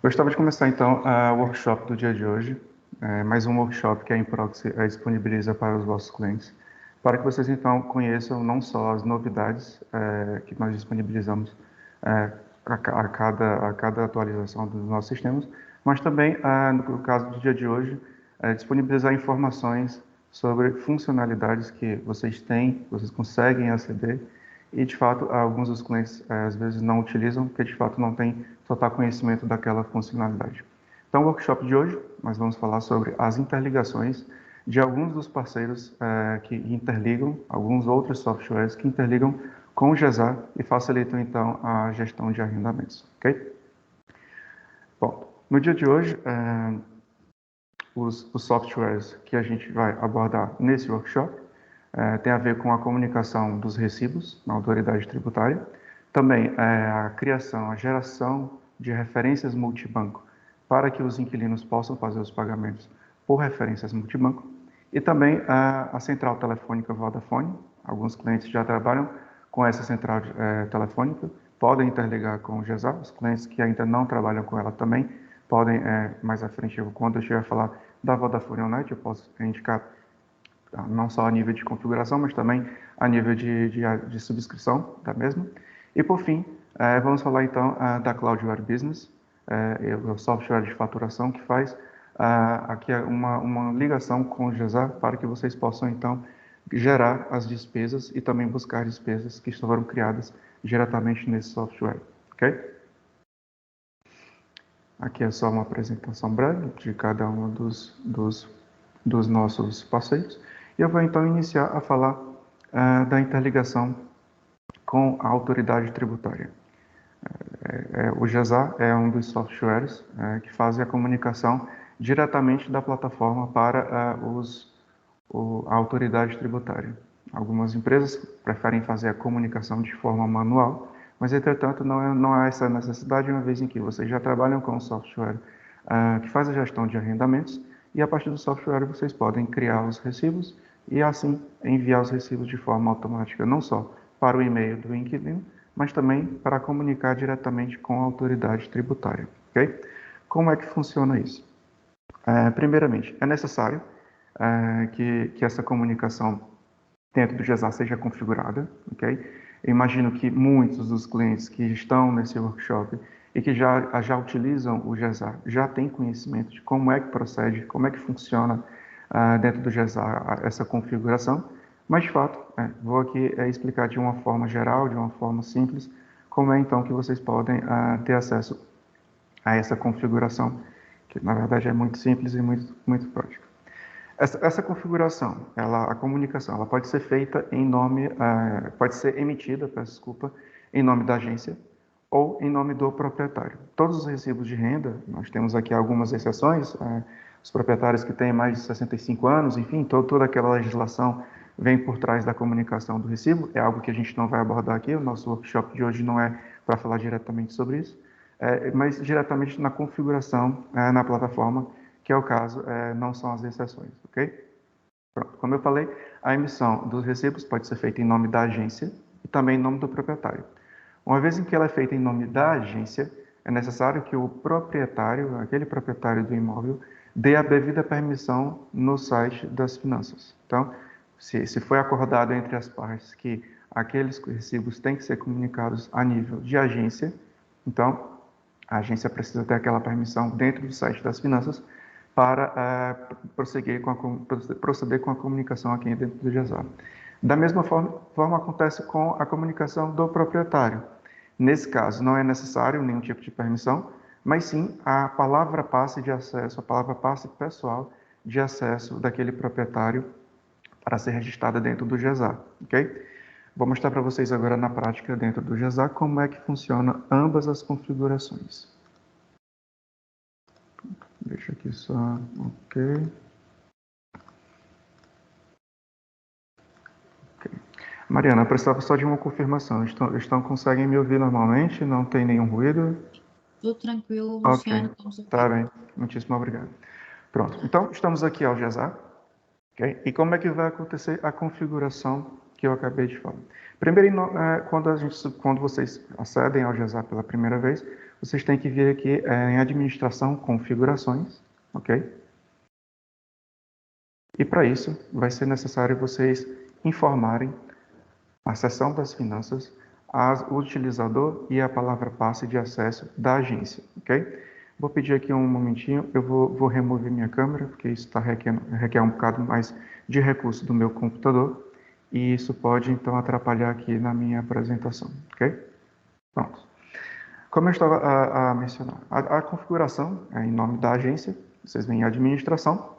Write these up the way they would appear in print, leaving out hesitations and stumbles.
Gostaria de começar então o workshop do dia de hoje, mais um workshop que a Improxy disponibiliza para os vossos clientes, para que vocês então conheçam não só as novidades que nós disponibilizamos a cada atualização dos nossos sistemas, mas também, no caso do dia de hoje, disponibilizar informações sobre funcionalidades que vocês têm, vocês conseguem aceder e, de fato, alguns dos clientes às vezes não utilizam, porque de fato não tem total conhecimento daquela funcionalidade. Então, o workshop de hoje, nós vamos falar sobre as interligações de alguns dos parceiros que interligam, alguns outros softwares que interligam com o GESAR e facilitam, então, a gestão de arrendamentos, ok? Bom, no dia de hoje, os softwares que a gente vai abordar nesse workshop tem a ver com a comunicação dos recibos na autoridade tributária, também a criação, a geração de referências multibanco para que os inquilinos possam fazer os pagamentos por referências multibanco, e também a central telefônica Vodafone. Alguns clientes já trabalham com essa central telefônica, podem interligar com o GESAR. Os clientes que ainda não trabalham com ela também podem, mais à frente, quando eu estiver a falar da Vodafone Online, eu posso indicar não só a nível de configuração, mas também a nível de subscrição da mesma. E, por fim, vamos falar então da Cloudware Business, o software de faturação que faz aqui uma ligação com o GESAR para que vocês possam então gerar as despesas e também buscar despesas que foram criadas diretamente nesse software, ok? Aqui é só uma apresentação breve de cada um dos nossos parceiros. E eu vou então iniciar a falar da interligação com a autoridade tributária. O GESAR é um dos softwares que fazem a comunicação diretamente da plataforma para a autoridade tributária. Algumas empresas preferem fazer a comunicação de forma manual, mas, entretanto, não há essa necessidade, uma vez em que vocês já trabalham com um software que faz a gestão de arrendamentos, e a partir do software vocês podem criar os recibos e, assim, enviar os recibos de forma automática, não só para o e-mail do inquilino, mas também para comunicar diretamente com a autoridade tributária, ok? Como é que funciona isso? Primeiramente, é necessário que essa comunicação dentro do GESAR seja configurada, ok? Eu imagino que muitos dos clientes que estão nesse workshop e que já utilizam o GESAR já têm conhecimento de como é que procede, como é que funciona dentro do GESAR essa configuração, mas, de fato, vou aqui explicar de uma forma geral, de uma forma simples, como é então que vocês podem ter acesso a essa configuração, que na verdade é muito simples e muito prática. Essa configuração, a comunicação, ela pode ser feita em nome, pode ser emitida, peço desculpa, em nome da agência ou em nome do proprietário. Todos os recibos de renda, nós temos aqui algumas exceções, os proprietários que têm mais de 65 anos, enfim, toda aquela legislação vem por trás da comunicação do recibo, é algo que a gente não vai abordar aqui, o nosso workshop de hoje não é para falar diretamente sobre isso, mas diretamente na configuração na plataforma, que é o caso, não são as exceções, ok? Pronto. Como eu falei, a emissão dos recibos pode ser feita em nome da agência e também em nome do proprietário. Uma vez em que ela é feita em nome da agência, é necessário que o proprietário, aquele proprietário do imóvel, dê a devida permissão no site das finanças. Então, se foi acordado entre as partes que aqueles recibos têm que ser comunicados a nível de agência, então a agência precisa ter aquela permissão dentro do site das finanças para proceder com a comunicação aqui dentro do GESAR. Da mesma forma acontece com a comunicação do proprietário. Nesse caso, não é necessário nenhum tipo de permissão, mas sim a palavra passe de acesso, a palavra passe pessoal de acesso daquele proprietário para ser registrada dentro do GESAR, ok? Vou mostrar para vocês agora na prática dentro do GESAR como é que funciona ambas as configurações. Deixa aqui só, ok. Mariana, eu precisava só de uma confirmação. Conseguem me ouvir normalmente? Não tem nenhum ruído? Tudo tranquilo, Luciano. Ok, está bem. Muitíssimo obrigado. Pronto, então estamos aqui ao GESAR. Okay? E como é que vai acontecer a configuração que eu acabei de falar? Primeiro, quando vocês acedem ao GESAR pela primeira vez, vocês têm que vir aqui em administração, configurações, ok? E para isso, vai ser necessário vocês informarem a seção das finanças, o utilizador e a palavra passe de acesso da agência, ok? Vou pedir aqui um momentinho, eu vou remover minha câmera, porque isso requer um bocado mais de recurso do meu computador, e isso pode, então, atrapalhar aqui na minha apresentação, ok? Pronto. Como eu estava a mencionar, a configuração é em nome da agência, vocês vêm em administração,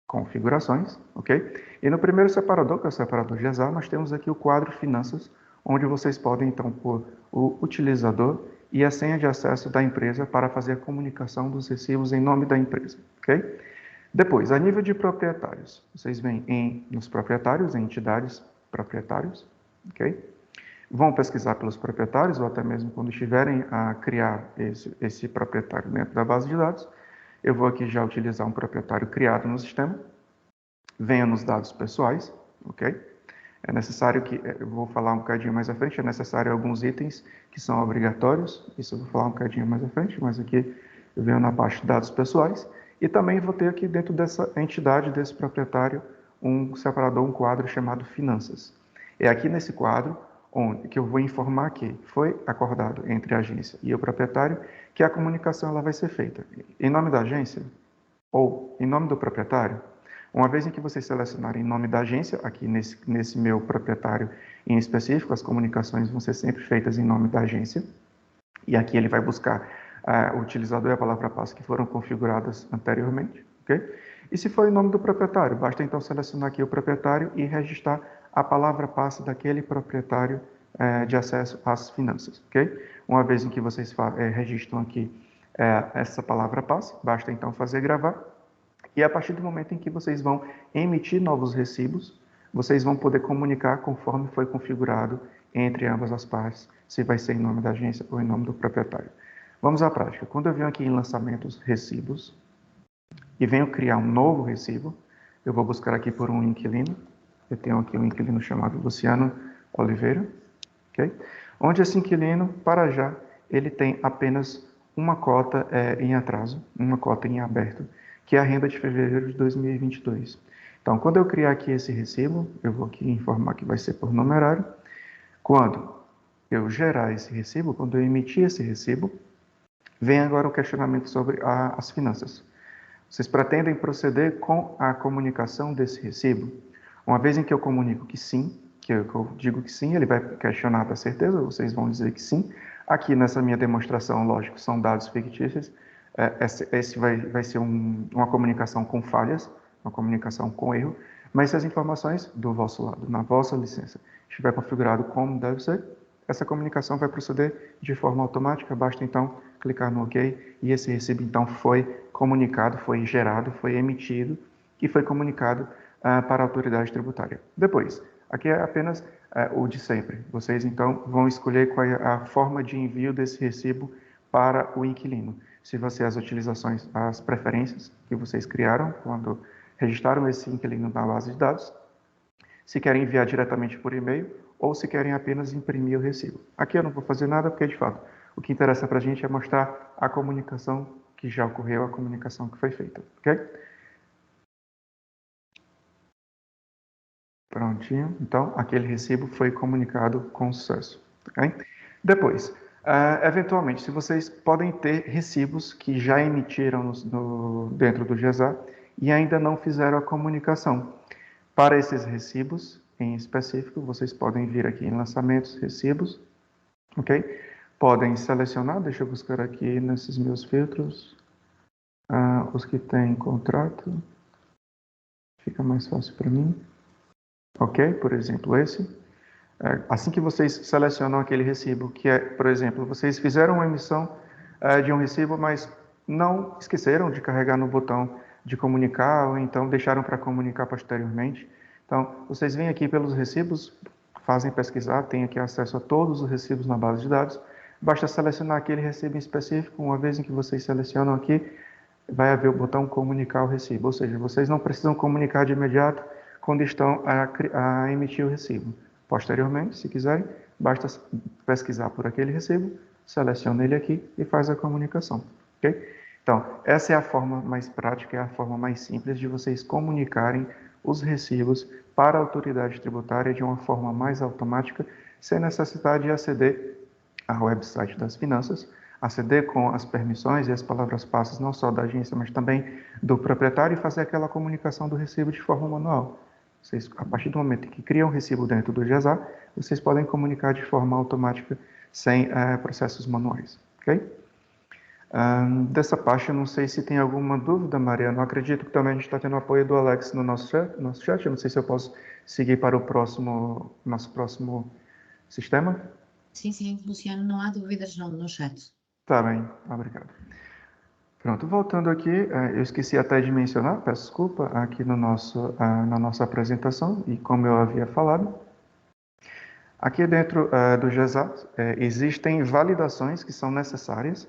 configurações, ok? E no primeiro separador, que é o separador de ESA, nós temos aqui o quadro finanças, onde vocês podem, então, pôr o utilizador e a senha de acesso da empresa para fazer a comunicação dos recibos em nome da empresa, ok? Depois, a nível de proprietários, vocês vêm nos proprietários, em entidades proprietários, ok? Vão pesquisar pelos proprietários, ou até mesmo quando estiverem a criar esse proprietário dentro da base de dados. Eu vou aqui já utilizar um proprietário criado no sistema. Venha nos dados pessoais, ok? É necessário que, eu vou falar um bocadinho mais à frente, é necessário alguns itens que são obrigatórios, isso eu vou falar um bocadinho mais à frente, mas aqui eu venho na parte de dados pessoais, e também vou ter aqui dentro dessa entidade, desse proprietário, um separador, um quadro chamado finanças. É aqui nesse quadro que eu vou informar que foi acordado entre a agência e o proprietário que a comunicação ela vai ser feita em nome da agência ou em nome do proprietário. Uma vez em que vocês selecionarem em nome da agência, aqui nesse meu proprietário em específico, as comunicações vão ser sempre feitas em nome da agência. E aqui ele vai buscar o utilizador e a palavra passe que foram configuradas anteriormente, ok? E se for em nome do proprietário, basta então selecionar aqui o proprietário e registrar a palavra passe daquele proprietário de acesso às finanças, ok? Uma vez em que vocês registram aqui essa palavra passe, basta então fazer gravar, e a partir do momento em que vocês vão emitir novos recibos, vocês vão poder comunicar conforme foi configurado entre ambas as partes, se vai ser em nome da agência ou em nome do proprietário. Vamos à prática. Quando eu venho aqui em lançamentos, recibos, e venho criar um novo recibo, eu vou buscar aqui por um inquilino. Eu tenho aqui um inquilino chamado Luciano Oliveira, ok? Onde esse inquilino, para já, ele tem apenas uma cota em atraso, uma cota em aberto, que é a renda de fevereiro de 2022. Então, quando eu criar aqui esse recibo, eu vou aqui informar que vai ser por numerário. Quando eu gerar esse recibo, quando eu emitir esse recibo, vem agora o questionamento sobre as finanças. Vocês pretendem proceder com a comunicação desse recibo? Uma vez em que eu comunico que sim, que eu digo que sim, ele vai questionar da certeza, vocês vão dizer que sim. Aqui nessa minha demonstração, lógico, são dados fictícios. Esse vai ser uma comunicação com falhas, uma comunicação com erro, mas se as informações do vosso lado, na vossa licença, estiver configurado como deve ser, essa comunicação vai proceder de forma automática, basta então clicar no OK e esse recibo então foi comunicado, foi gerado, foi emitido e foi comunicado para a autoridade tributária. Depois, aqui é apenas o de sempre. Vocês então vão escolher qual é a forma de envio desse recibo para o inquilino. Se vai ser as utilizações, as preferências que vocês criaram quando registraram esse inquilino na base de dados, se querem enviar diretamente por e-mail ou se querem apenas imprimir o recibo. Aqui eu não vou fazer nada porque, de fato, o que interessa para a gente é mostrar a comunicação que já ocorreu, a comunicação que foi feita, ok? Prontinho. Então, aquele recibo foi comunicado com sucesso, ok? Depois, eventualmente, se vocês podem ter recibos que já emitiram dentro do GESA e ainda não fizeram a comunicação. Para esses recibos, em específico, vocês podem vir aqui em lançamentos, recibos, ok? Podem selecionar, deixa eu buscar aqui nesses meus filtros, os que têm contrato, fica mais fácil para mim. Ok, por exemplo, esse. Assim que vocês selecionam aquele recibo, que é, por exemplo, vocês fizeram uma emissão de um recibo, mas não esqueceram de carregar no botão de comunicar, ou então deixaram para comunicar posteriormente. Então, vocês vêm aqui pelos recibos, fazem pesquisar, têm aqui acesso a todos os recibos na base de dados, basta selecionar aquele recibo em específico, uma vez em que vocês selecionam aqui, vai haver o botão comunicar o recibo, ou seja, vocês não precisam comunicar de imediato quando estão a emitir o recibo. Posteriormente, se quiserem, basta pesquisar por aquele recibo, seleciona ele aqui e faz a comunicação, ok? Então, essa é a forma mais prática, é a forma mais simples de vocês comunicarem os recibos para a autoridade tributária de uma forma mais automática, sem necessidade de aceder ao website das finanças, aceder com as permissões e as palavras-passes não só da agência, mas também do proprietário e fazer aquela comunicação do recibo de forma manual. Vocês, a partir do momento em que criam um recibo dentro do GESA, vocês podem comunicar de forma automática, sem processos manuais, ok? Dessa parte, eu não sei se tem alguma dúvida, Mariana. Eu acredito que também a gente está tendo apoio do Alex no nosso chat. Eu não sei se eu posso seguir para o nosso próximo sistema. Sim, Luciano, não há dúvidas no chat. Tá bem, obrigado. Pronto, voltando aqui, eu esqueci até de mencionar, peço desculpa, aqui no na nossa apresentação, e como eu havia falado, aqui dentro do GESA existem validações que são necessárias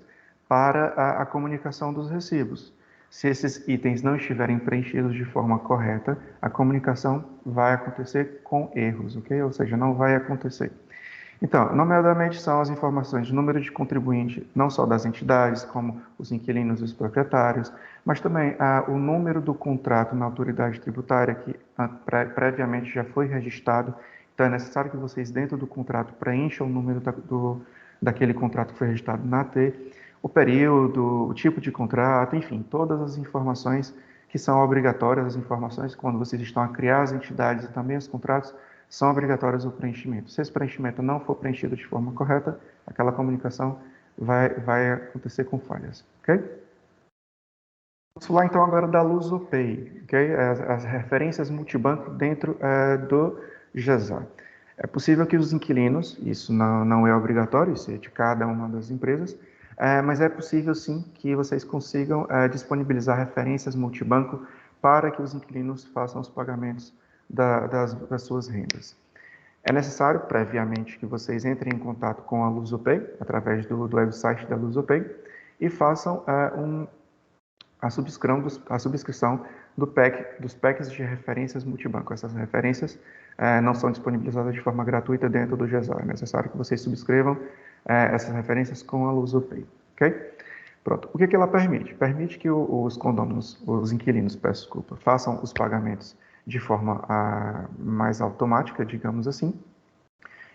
para a comunicação dos recibos. Se esses itens não estiverem preenchidos de forma correta, a comunicação vai acontecer com erros, ok? Ou seja, não vai acontecer. Então, nomeadamente são as informações de número de contribuinte, não só das entidades, como os inquilinos e os proprietários, mas também o número do contrato na autoridade tributária, que previamente já foi registrado. Então, é necessário que vocês, dentro do contrato, preencham o número daquele contrato que foi registrado na AT, o período, o tipo de contrato, enfim, todas as informações que são obrigatórias, as informações quando vocês estão a criar as entidades e também os contratos, são obrigatórios o preenchimento. Se esse preenchimento não for preenchido de forma correta, aquela comunicação vai acontecer com falhas, ok? Vamos falar então agora da LusoPay, ok? As referências multibanco dentro do GESA. É possível que os inquilinos, isso não é obrigatório, isso é de cada uma das empresas, mas é possível sim que vocês consigam disponibilizar referências multibanco para que os inquilinos façam os pagamentos das suas rendas. É necessário, previamente, que vocês entrem em contato com a LusoPay, através do website da LusoPay, e façam a subscrição dos packs de referências multibanco. Essas referências não são disponibilizadas de forma gratuita dentro do GESA. É necessário que vocês subscrevam essas referências com a LusoPay, ok? Pronto. O que ela permite? Permite que os condôminos, os inquilinos, peço desculpa, façam os pagamentos de forma mais automática, digamos assim,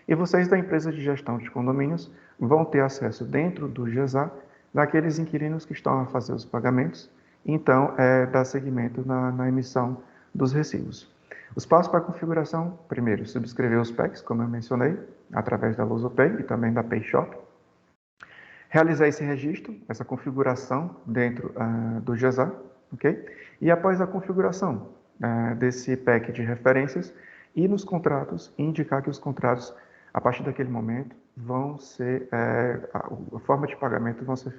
e vocês da empresa de gestão de condomínios vão ter acesso dentro do GESA daqueles inquilinos que estão a fazer os pagamentos, então dar seguimento na emissão dos recibos. Os passos para a configuração: primeiro, subscrever os packs, como eu mencionei, através da LusoPay e também da PayShop. Realizar esse registro, essa configuração dentro do GESA, ok? E após a configuração desse pack de referências, ir nos contratos e indicar que os contratos, a partir daquele momento, vão ser, a forma de pagamento vão ser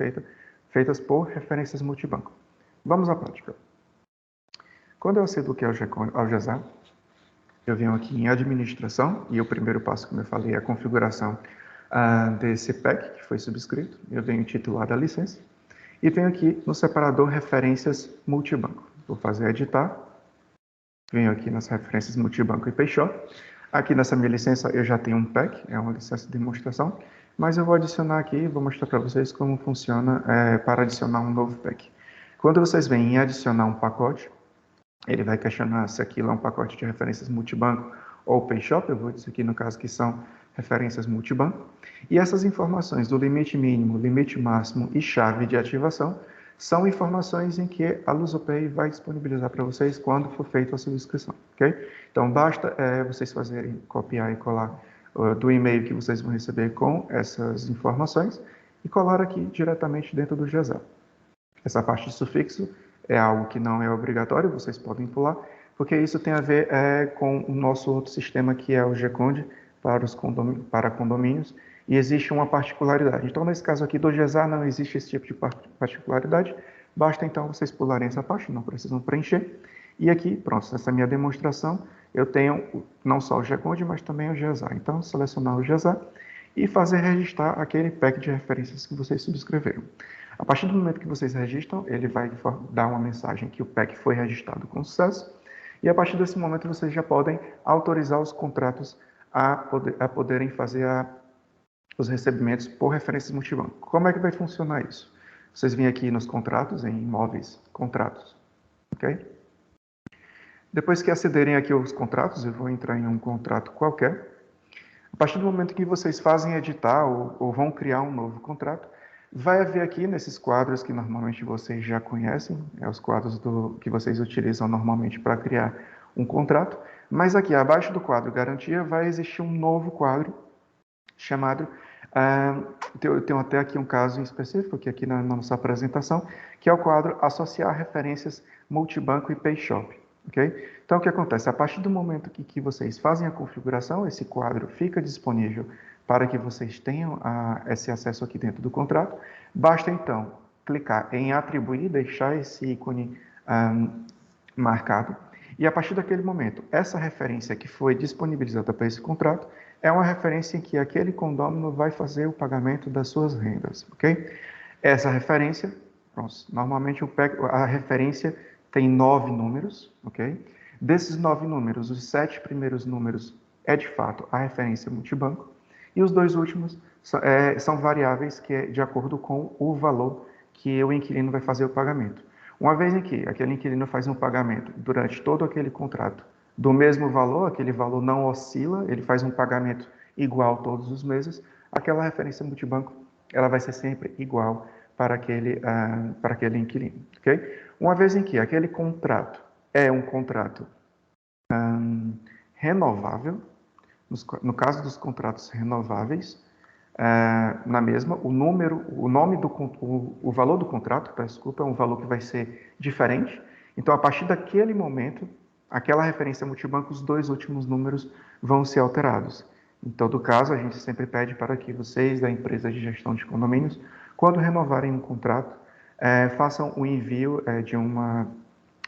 feitas por referências multibanco. Vamos à prática. Quando eu acedo aqui ao GESA, eu venho aqui em administração, e o primeiro passo, como eu falei, é a configuração desse pack que foi subscrito. Eu venho titular da licença e venho aqui no separador referências multibanco. Vou fazer editar, venho aqui nas referências multibanco e PayShop. Aqui nessa minha licença eu já tenho um pack, é uma licença de demonstração, mas eu vou adicionar aqui e vou mostrar para vocês como funciona para adicionar um novo pack. Quando vocês vêm em adicionar um pacote, ele vai questionar se aquilo é um pacote de referências multibanco ou PayShop. Eu vou dizer aqui no caso que são referências multibanco. E essas informações do limite mínimo, limite máximo e chave de ativação são informações em que a LusoPay vai disponibilizar para vocês quando for feita a subscrição, ok? Então, basta vocês fazerem, copiar e colar do e-mail que vocês vão receber com essas informações e colar aqui diretamente dentro do GESA. Essa parte de sufixo é algo que não é obrigatório, vocês podem pular, porque isso tem a ver com o nosso outro sistema, que é o GECOND, para condomínios, e existe uma particularidade. Então, nesse caso aqui do GESA, não existe esse tipo de particularidade, basta então vocês pularem essa parte, não precisam preencher. E aqui, pronto, nessa minha demonstração, eu tenho não só o GECOND, mas também o GESA. Então, selecionar o GESA e fazer registrar aquele pack de referências que vocês subscreveram. A partir do momento que vocês registram, ele vai dar uma mensagem que o pack foi registrado com sucesso, e a partir desse momento vocês já podem autorizar os contratos a poderem fazer os recebimentos por referências multibanco. Como é que vai funcionar isso? Vocês vêm aqui nos contratos, em imóveis, contratos, ok? Depois que acederem aqui aos contratos, eu vou entrar em um contrato qualquer. A partir do momento que vocês fazem editar ou vão criar um novo contrato, vai haver aqui nesses quadros que normalmente vocês já conhecem, os quadros que vocês utilizam normalmente para criar um contrato, mas aqui abaixo do quadro garantia vai existir um novo quadro chamado, eu tenho até aqui um caso em específico, aqui na nossa apresentação, que é o quadro associar referências multibanco e PayShop. Okay? Então, o que acontece? A partir do momento que vocês fazem a configuração, esse quadro fica disponível para que vocês tenham esse acesso aqui dentro do contrato. Basta, então, clicar em atribuir, deixar esse ícone marcado, e a partir daquele momento, essa referência que foi disponibilizada para esse contrato é uma referência em que aquele condômino vai fazer o pagamento das suas rendas, ok? Essa referência, pronto, normalmente a referência tem 9 números, ok? Desses 9 números, os 7 primeiros números é de fato a referência multibanco e os 2 últimos são variáveis que é de acordo com o valor que o inquilino vai fazer o pagamento. Uma vez em que aquele inquilino faz um pagamento durante todo aquele contrato do mesmo valor, aquele valor não oscila, ele faz um pagamento igual todos os meses, aquela referência multibanco ela vai ser sempre igual para aquele inquilino. Okay? Uma vez em que aquele contrato é um contrato renovável, no caso dos contratos renováveis, na mesma, o valor do contrato, desculpa, é um valor que vai ser diferente. Então, a partir daquele momento, aquela referência multibanco, os 2 últimos números vão ser alterados. Em todo caso, a gente sempre pede para que vocês, da empresa de gestão de condomínios, quando renovarem um contrato, façam o envio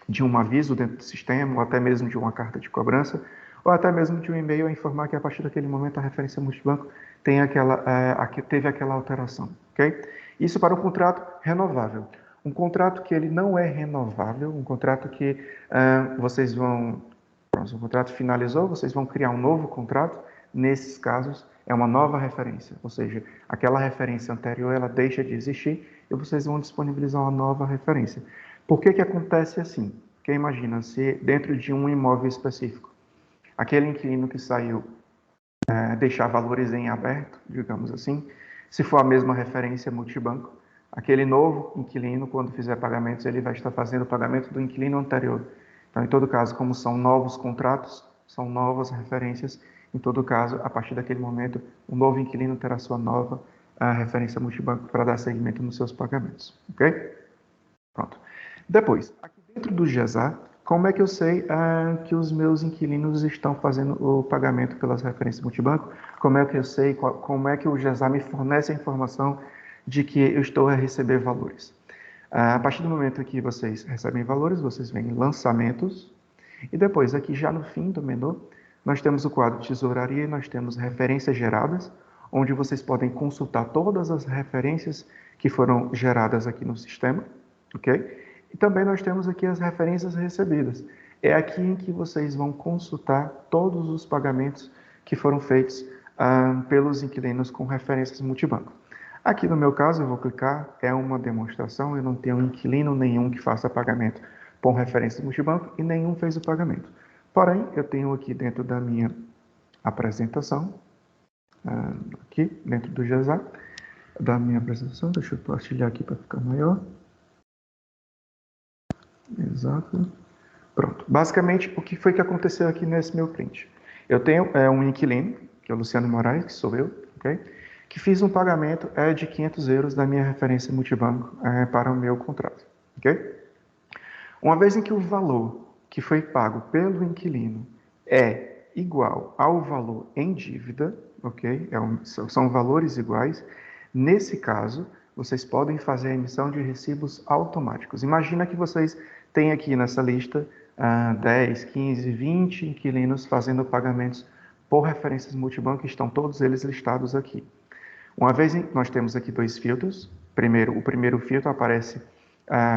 de um aviso dentro do sistema, ou até mesmo de uma carta de cobrança, ou até mesmo de um e-mail a informar que a partir daquele momento a referência multibanco teve aquela alteração, ok? Isso para um contrato renovável. Um contrato que ele não é renovável, um contrato que o contrato finalizou, vocês vão criar um novo contrato, nesses casos é uma nova referência, ou seja, aquela referência anterior ela deixa de existir e vocês vão disponibilizar uma nova referência. Por que acontece assim? Porque imagina, se dentro de um imóvel específico, aquele inquilino que saiu deixar valores em aberto, digamos assim, se for a mesma referência multibanco, aquele novo inquilino, quando fizer pagamentos, ele vai estar fazendo o pagamento do inquilino anterior. Então, em todo caso, como são novos contratos, são novas referências, em todo caso, a partir daquele momento, o novo inquilino terá sua nova referência multibanco para dar seguimento nos seus pagamentos, ok? Pronto. Depois, aqui dentro do GESA, como é que eu sei que os meus inquilinos estão fazendo o pagamento pelas referências multibanco? Como é que eu sei, como é que o GESA me fornece a informação de que eu estou a receber valores? A partir do momento que vocês recebem valores, vocês veem lançamentos, e depois, aqui já no fim do menu, nós temos o quadro tesouraria e nós temos referências geradas, onde vocês podem consultar todas as referências que foram geradas aqui no sistema, ok? E também nós temos aqui as referências recebidas. É aqui em que vocês vão consultar todos os pagamentos que foram feitos pelos inquilinos com referências multibanco. Aqui no meu caso, eu vou clicar, é uma demonstração, eu não tenho inquilino nenhum que faça pagamento com referências multibanco e nenhum fez o pagamento. Porém, eu tenho aqui dentro da minha apresentação, aqui dentro do GESA, da minha apresentação, deixa eu partilhar aqui para ficar maior. Exato. Pronto. Basicamente, o que foi que aconteceu aqui nesse meu print? Eu tenho um inquilino, que é o Luciano Moraes, que sou eu, ok? Que fiz um pagamento de 500 euros da minha referência multibanco para o meu contrato, ok? Uma vez em que o valor que foi pago pelo inquilino é igual ao valor em dívida, ok? São valores iguais. Nesse caso, vocês podem fazer a emissão de recibos automáticos. Imagina que vocês têm aqui nessa lista 10, 15, 20 inquilinos fazendo pagamentos por referências multibanco, estão todos eles listados aqui. Uma vez nós temos aqui 2 filtros. O primeiro filtro aparece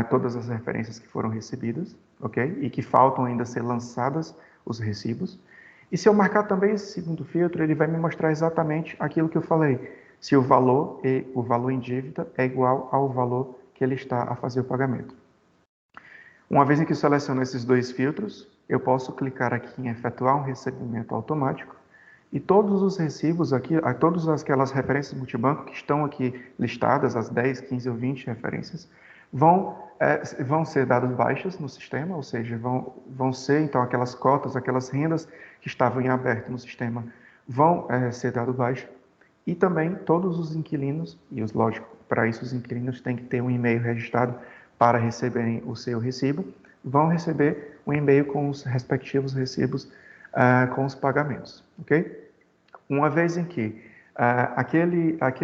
todas as referências que foram recebidas, ok? E que faltam ainda ser lançadas os recibos. E se eu marcar também esse segundo filtro, ele vai me mostrar exatamente aquilo que eu falei. se o valor em dívida é igual ao valor que ele está a fazer o pagamento. Uma vez em que seleciono esses dois filtros, eu posso clicar aqui em efetuar um recebimento automático e todos os recibos aqui, todas aquelas referências multibanco que estão aqui listadas, as 10, 15 ou 20 referências, vão ser dadas baixas no sistema, ou seja, vão ser, então, aquelas cotas, aquelas rendas que estavam em aberto no sistema vão ser dadas baixas. E também todos os inquilinos, e lógico, para isso os inquilinos têm que ter um e-mail registrado para receberem o seu recibo, vão receber um e-mail com os respectivos recibos com os pagamentos, ok? Uma vez em que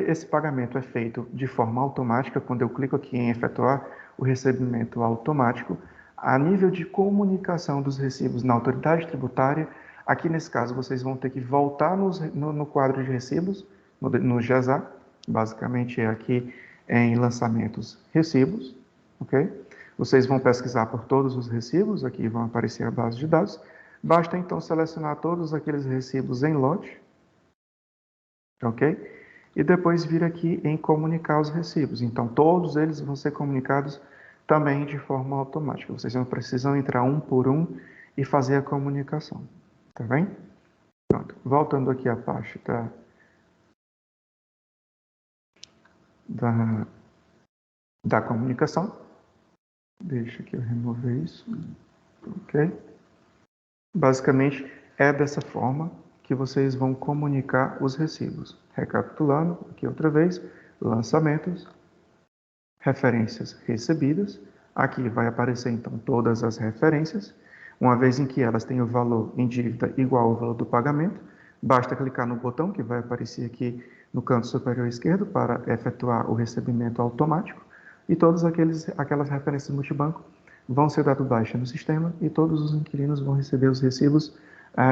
esse pagamento é feito de forma automática, quando eu clico aqui em efetuar o recebimento automático, a nível de comunicação dos recibos na autoridade tributária, aqui nesse caso vocês vão ter que voltar no quadro de recibos, no JASA, basicamente é aqui em lançamentos recibos, ok? Vocês vão pesquisar por todos os recibos, aqui vão aparecer a base de dados, basta então selecionar todos aqueles recibos em lote, ok? E depois vir aqui em comunicar os recibos. Então, todos eles vão ser comunicados também de forma automática. Vocês não precisam entrar um por um e fazer a comunicação. Tá bem? Pronto. Voltando aqui à parte da comunicação. Deixa que eu remover isso. Ok? Basicamente, é dessa forma que vocês vão comunicar os recibos. Recapitulando, aqui outra vez, lançamentos, referências recebidas. Aqui vai aparecer, então, todas as referências. Uma vez em que elas têm o valor em dívida igual ao valor do pagamento, basta clicar no botão que vai aparecer aqui no canto superior esquerdo para efetuar o recebimento automático. E todas aquelas referências multibanco vão ser dadas baixa no sistema e todos os inquilinos vão receber os recibos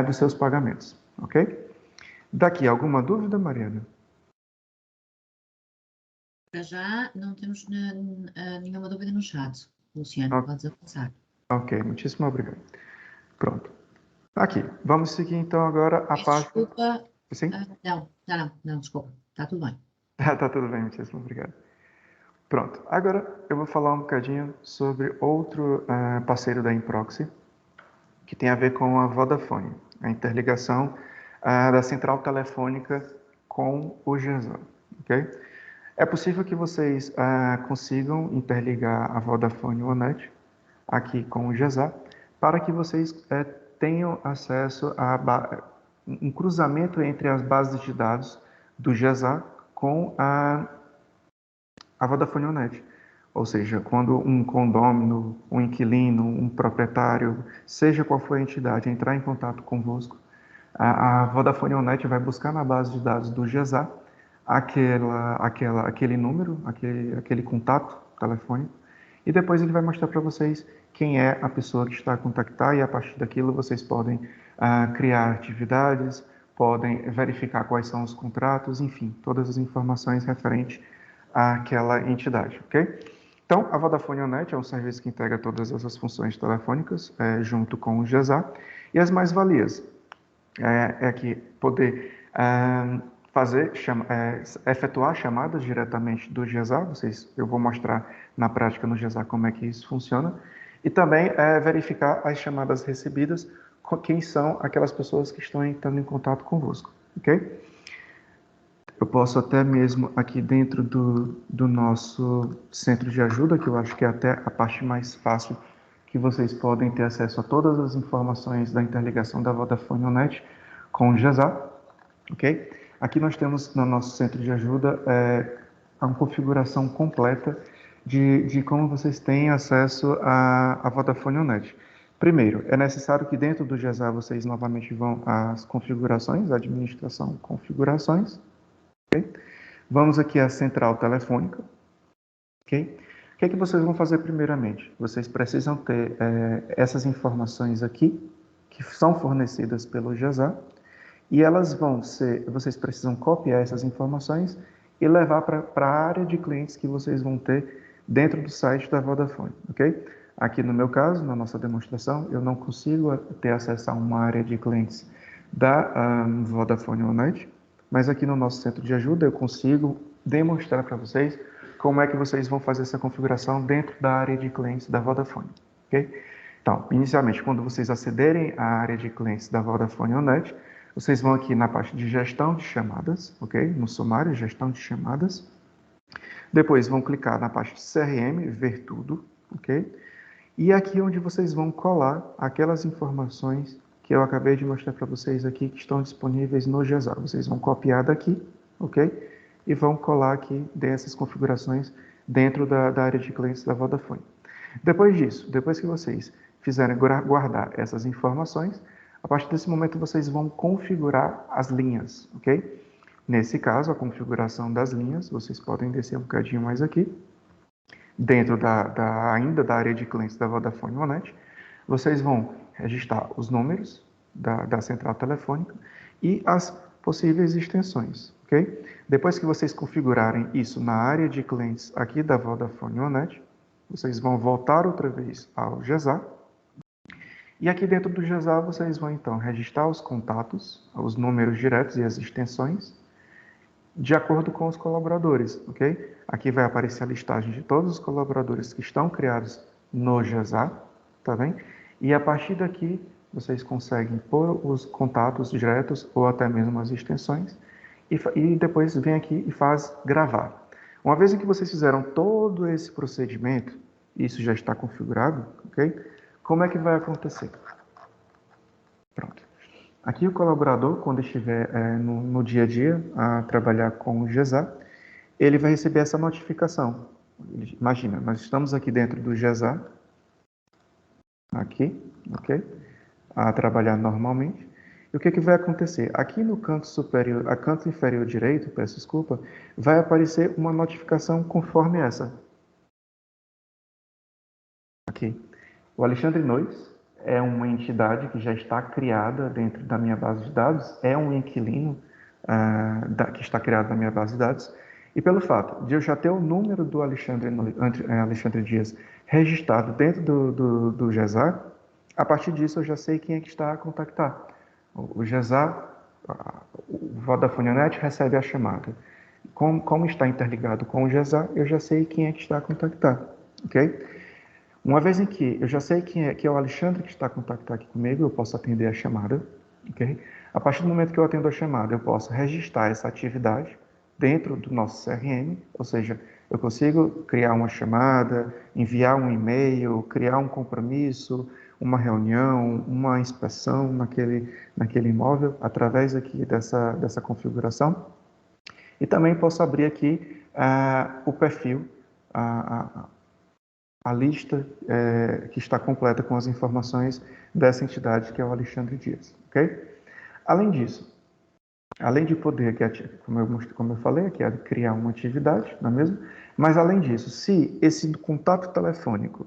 dos seus pagamentos. Ok? Daqui, alguma dúvida, Mariana? Para já não temos nenhuma dúvida no chat. Luciano, podes avançar. Ok, muitíssimo obrigado. Pronto. Aqui, vamos seguir então agora a parte... Desculpa. Sim? Não, desculpa. Está tudo bem. Está tudo bem, muitíssimo obrigado. Pronto, agora eu vou falar um bocadinho sobre outro parceiro da Improxy, que tem a ver com a Vodafone, a interligação da central telefônica com o GESA, ok? É possível que vocês consigam interligar a Vodafone Onet aqui com o GESA, para que vocês tenham acesso a um cruzamento entre as bases de dados do GESA com a Vodafone Onet. Ou seja, quando um condômino, um inquilino, um proprietário, seja qual for a entidade, entrar em contato convosco, a Vodafone Onet vai buscar na base de dados do GESA aquele número, aquele contato telefônico, e depois ele vai mostrar para vocês quem é a pessoa que está a contactar, e a partir daquilo vocês podem criar atividades, podem verificar quais são os contratos, enfim, todas as informações referentes àquela entidade, ok? Então, a Vodafone Onet é um serviço que integra todas essas funções telefônicas junto com o GESA, e as mais-valias é que poder efetuar chamadas diretamente do GESA, eu vou mostrar na prática no GESA como é que isso funciona, e também verificar as chamadas recebidas, quem são aquelas pessoas que estão entrando em contato convosco, ok? Eu posso até mesmo aqui dentro do nosso centro de ajuda, que eu acho que é até a parte mais fácil, que vocês podem ter acesso a todas as informações da interligação da Vodafone Onet com o GESA, ok? Aqui nós temos no nosso centro de ajuda uma configuração completa de como vocês têm acesso à Vodafone Onet. Primeiro, é necessário que dentro do GESA vocês novamente vão às configurações, administração, configurações, ok? Vamos aqui à central telefônica, ok? O que é que vocês vão fazer primeiramente? Vocês precisam ter essas informações aqui, que são fornecidas pelo GESA, e vocês precisam copiar essas informações e levar para a área de clientes que vocês vão ter dentro do site da Vodafone, ok? Aqui no meu caso, na nossa demonstração, eu não consigo ter acesso a uma área de clientes da Vodafone Onet, mas aqui no nosso centro de ajuda eu consigo demonstrar para vocês como é que vocês vão fazer essa configuração dentro da área de clientes da Vodafone, ok? Então, inicialmente, quando vocês acederem à área de clientes da Vodafone OneNet, vocês vão aqui na parte de gestão de chamadas, ok? No sumário, gestão de chamadas. Depois vão clicar na parte de CRM, ver tudo, ok? E aqui onde vocês vão colar aquelas informações que eu acabei de mostrar para vocês aqui, que estão disponíveis no GESAR. Vocês vão copiar daqui, ok? E vão colar aqui dessas configurações dentro da área de clientes da Vodafone. Depois disso, depois que vocês fizerem guardar essas informações, a partir desse momento vocês vão configurar as linhas, ok? Nesse caso, a configuração das linhas, vocês podem descer um bocadinho mais aqui, dentro ainda da área de clientes da Vodafone OneNet, vocês vão registrar os números da central telefônica e as possíveis extensões, ok? Depois que vocês configurarem isso na área de clientes aqui da Vodafone OneNet, vocês vão voltar outra vez ao GESAR, e aqui dentro do GESAR vocês vão então registrar os contatos, os números diretos e as extensões, de acordo com os colaboradores, ok? Aqui vai aparecer a listagem de todos os colaboradores que estão criados no GESAR, tá bem? E a partir daqui, vocês conseguem pôr os contatos diretos ou até mesmo as extensões e depois vem aqui e faz gravar. Uma vez que vocês fizeram todo esse procedimento, isso já está configurado, ok? Como é que vai acontecer? Pronto. Aqui o colaborador, quando estiver no dia a dia a trabalhar com o GESAR, ele vai receber essa notificação. Imagina, nós estamos aqui dentro do GESAR, aqui, ok? A trabalhar normalmente. E o que vai acontecer? Aqui no canto superior, a canto inferior direito, peço desculpa, vai aparecer uma notificação conforme essa. Aqui. O Alexandre Nois é uma entidade que já está criada dentro da minha base de dados, é um inquilino que está criado na minha base de dados, e pelo fato de eu já ter o número do Alexandre Dias registrado dentro do GESAR, a partir disso eu já sei quem é que está a contactar. O GESAR, o Vodafone OneNet recebe a chamada. Como está interligado com o GESAR, eu já sei quem é que está a contactar, ok? Uma vez em que eu já sei que é o Alexandre que está a contactar aqui comigo, eu posso atender a chamada, ok? A partir do momento que eu atendo a chamada, eu posso registrar essa atividade dentro do nosso CRM, ou seja, eu consigo criar uma chamada, enviar um e-mail, criar um compromisso, uma reunião, uma inspeção naquele imóvel, através aqui dessa configuração. E também posso abrir aqui o perfil, a lista que está completa com as informações dessa entidade que é o Alexandre Dias, ok? Além disso, além de poder, como eu falei, aqui é criar uma atividade, não é mesmo? Mas além disso, se esse contato telefônico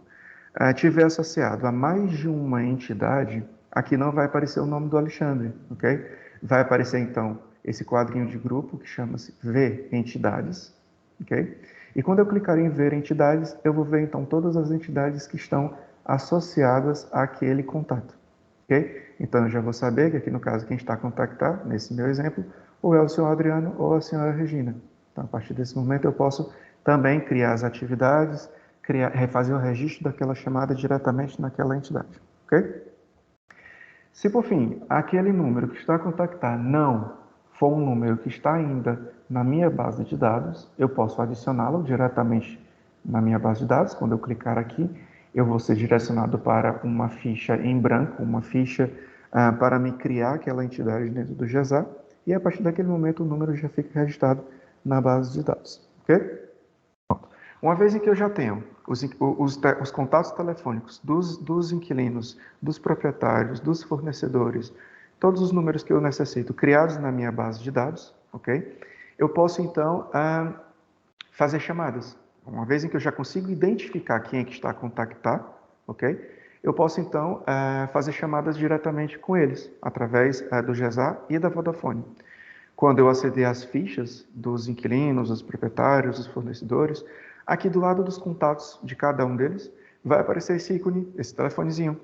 tiver associado a mais de uma entidade, aqui não vai aparecer o nome do Alexandre, ok? Vai aparecer então esse quadrinho de grupo que chama-se Ver Entidades, ok? E quando eu clicar em Ver Entidades, eu vou ver então todas as entidades que estão associadas àquele contato, ok? Então eu já vou saber que aqui no caso quem está a contactar, nesse meu exemplo, ou é o senhor Adriano ou a senhora Regina. Então a partir desse momento eu posso também criar as atividades, refazer o registro daquela chamada diretamente naquela entidade, ok? Se por fim aquele número que está a contactar não for um número que está ainda na minha base de dados, eu posso adicioná-lo diretamente na minha base de dados. Quando eu clicar aqui, eu vou ser direcionado para uma ficha em branco, uma ficha para me criar aquela entidade dentro do GESAR, e a partir daquele momento o número já fica registrado na base de dados, ok? Uma vez em que eu já tenho os contatos telefônicos dos inquilinos, dos proprietários, dos fornecedores, todos os números que eu necessito criados na minha base de dados, ok? Eu posso então fazer chamadas. Uma vez em que eu já consigo identificar quem é que está a contactar, ok? Eu posso então fazer chamadas diretamente com eles, através do GESAR e da Vodafone. Quando eu aceder às fichas dos inquilinos, dos proprietários, dos fornecedores, aqui do lado dos contatos de cada um deles, vai aparecer esse ícone, esse telefonezinho,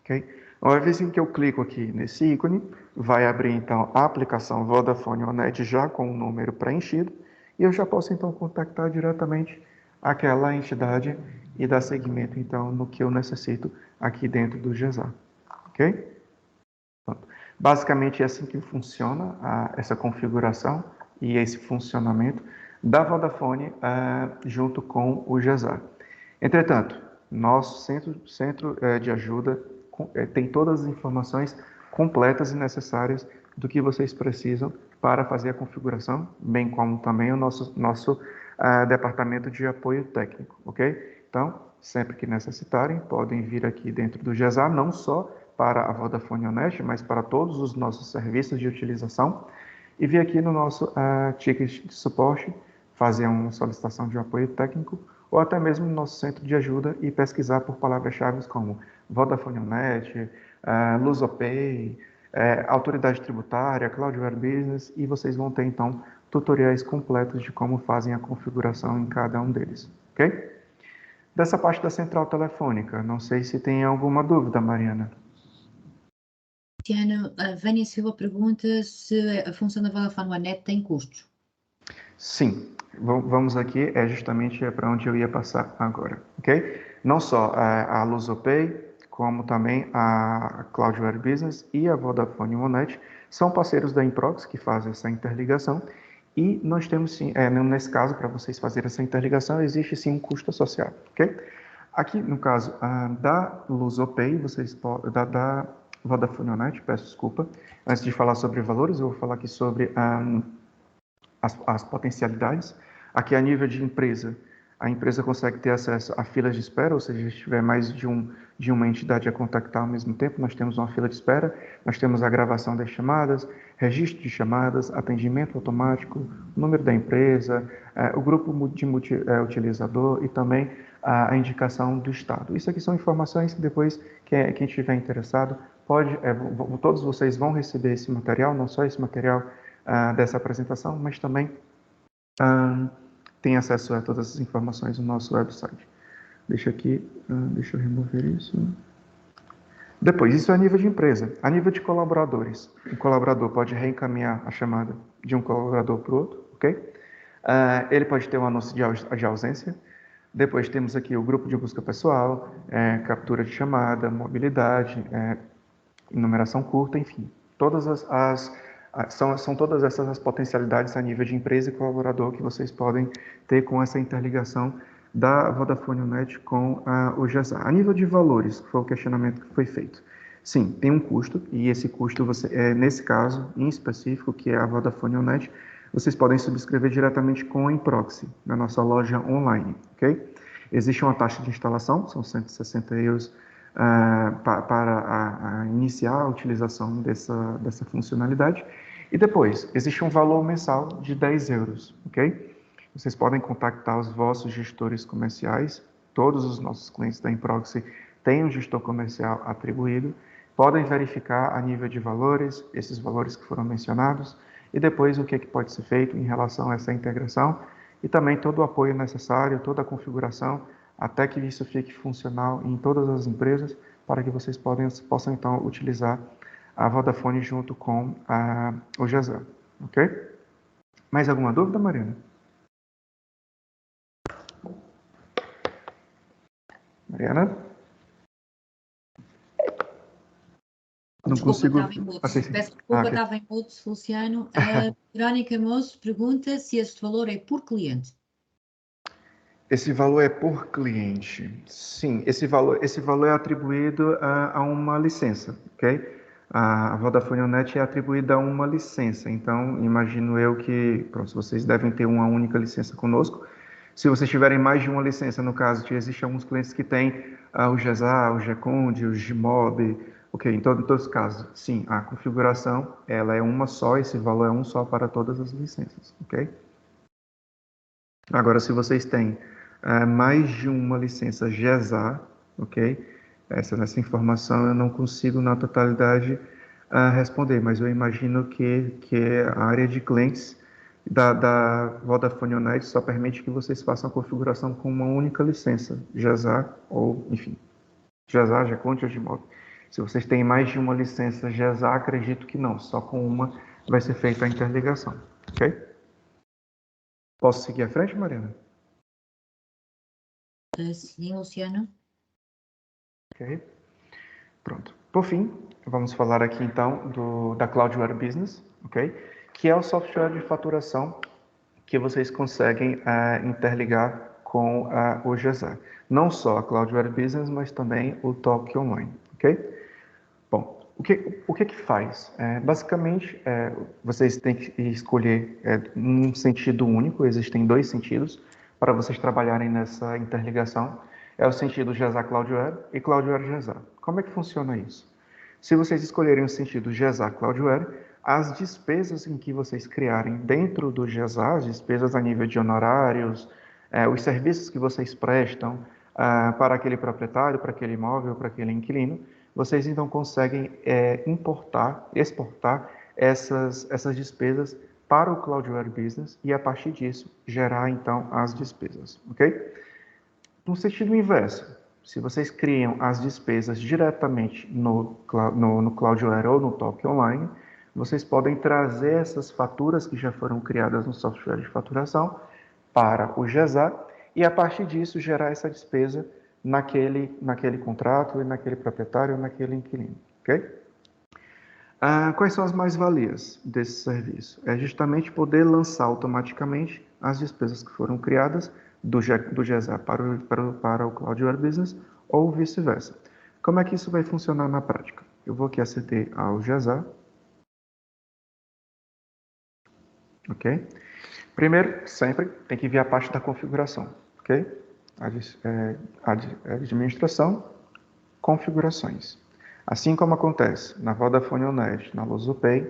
ok? Uma vez em que eu clico aqui nesse ícone, vai abrir então a aplicação Vodafone Onet já com o número preenchido e eu já posso então contactar diretamente aquela entidade e dar seguimento então no que eu necessito aqui dentro do GESAR, ok? Pronto. Basicamente é assim que funciona essa configuração e esse funcionamento da Vodafone junto com o GESAR. Entretanto, nosso centro de ajuda tem todas as informações completas e necessárias do que vocês precisam para fazer a configuração, bem como também o nosso departamento de apoio técnico, ok? Então, sempre que necessitarem, podem vir aqui dentro do GESAR, não só para a Vodafone Honest, mas para todos os nossos serviços de utilização, e vir aqui no nosso ticket de suporte, fazer uma solicitação de um apoio técnico, ou até mesmo no nosso centro de ajuda e pesquisar por palavras-chave como Vodafone Onet, Lusopay, Autoridade Tributária, Cloudware Business, e vocês vão ter então tutoriais completos de como fazem a configuração em cada um deles, ok? Dessa parte da central telefônica, não sei se tem alguma dúvida, Mariana. Luciano, a Vânia Silva pergunta se a função da Vodafone One tem custos. Sim, vamos aqui, justamente para onde eu ia passar agora, ok? Não só a Lusopay, como também a Cloudware Business e a Vodafone One são parceiros da Improx que fazem essa interligação e nós temos sim, nesse caso, para vocês fazerem essa interligação, existe sim um custo associado, ok? Aqui, no caso da Lusopay, da Vodafone One, peço desculpa, antes de falar sobre valores, eu vou falar aqui sobre as potencialidades. Aqui, a nível de empresa, a empresa consegue ter acesso a filas de espera, ou seja, se tiver mais de uma entidade a contactar ao mesmo tempo, nós temos uma fila de espera, nós temos a gravação das chamadas, registro de chamadas, atendimento automático, número da empresa, o grupo de utilizador e também a indicação do Estado. Isso aqui são informações que depois, quem estiver interessado, todos vocês vão receber esse material, não só esse material dessa apresentação, mas também tem acesso a todas as informações no nosso website. Deixa eu remover isso. Depois, isso é a nível de empresa. A nível de colaboradores, um colaborador pode reencaminhar a chamada de um colaborador para o outro, ok? Ele pode ter um anúncio de ausência. Depois temos aqui o grupo de busca pessoal, captura de chamada, mobilidade, enumeração curta, enfim. São todas essas as potencialidades a nível de empresa e colaborador que vocês podem ter com essa interligação da Vodafone Onet com o GESAR. A nível de valores, que foi o questionamento que foi feito. Sim, tem um custo, e esse custo, nesse caso em específico, que é a Vodafone Onet, vocês podem subscrever diretamente com a Improxy, na nossa loja online, ok? Existe uma taxa de instalação, são 160 euros, para iniciar a utilização dessa funcionalidade. E depois, existe um valor mensal de 10 euros, ok? Vocês podem contactar os vossos gestores comerciais, todos os nossos clientes da Improxy têm um gestor comercial atribuído, podem verificar a nível de valores, esses valores que foram mencionados, e depois o que pode ser feito em relação a essa integração, e também todo o apoio necessário, toda a configuração, até que isso fique funcional em todas as empresas, para que vocês possam então utilizar a Vodafone junto com o GESAR, ok? Mais alguma dúvida, Mariana? Mariana? Não consigo... Estava em mute. Peço desculpa, estava em mute, Luciano. A Verónica Moço pergunta se este valor é por cliente. Esse valor é por cliente. Sim, esse valor é atribuído a uma licença, ok? A Vodafone Onet é atribuída a uma licença, então imagino eu que, pronto, vocês devem ter uma única licença conosco. Se vocês tiverem mais de uma licença, no caso, existem alguns clientes que têm o GESAR, o GECOND, o GMOB, ok, em todos os casos, sim, a configuração ela é uma só, esse valor é um só para todas as licenças, ok? Agora, se vocês têm mais de uma licença GESAR, ok? Essa informação eu não consigo na totalidade responder, mas eu imagino que a área de clientes da Vodafone Onet só permite que vocês façam a configuração com uma única licença, GESAR ou, enfim, GESAR, GECONT ou GMOB. Se vocês têm mais de uma licença GESA, acredito que não, só com uma vai ser feita a interligação, ok? Posso seguir à frente, Mariana? Sim, Luciano. Ok. Pronto. Por fim, vamos falar aqui então da Cloudware Business, ok? Que é o software de faturação que vocês conseguem interligar com o GESA. Não só a Cloudware Business, mas também o Talk Online, ok? Bom, o que faz? Basicamente, vocês têm que escolher um sentido único, existem dois sentidos para vocês trabalharem nessa interligação. É o sentido GESA Cloudware e Cloudware GESA. Como é que funciona isso? Se vocês escolherem o sentido GESA Cloudware, as despesas em que vocês criarem dentro do GESA, as despesas a nível de honorários, os serviços que vocês prestam para aquele proprietário, para aquele imóvel, para aquele inquilino, vocês então conseguem exportar essas despesas para o Cloudware Business e, a partir disso, gerar então as despesas, ok? No sentido inverso, se vocês criam as despesas diretamente no Cloudware ou no Talk Online, vocês podem trazer essas faturas que já foram criadas no software de faturação para o GESA e, a partir disso, gerar essa despesa naquele contrato, e naquele proprietário, naquele inquilino, ok? Quais são as mais-valias desse serviço? É justamente poder lançar automaticamente as despesas que foram criadas do GESA para o Cloudware Business ou vice-versa. Como é que isso vai funcionar na prática? Eu vou aqui aceder ao GESA. Ok? Primeiro, sempre tem que vir a parte da configuração. Ok? Administração, configurações. Assim como acontece na Vodafone ou NET, na LusoPay,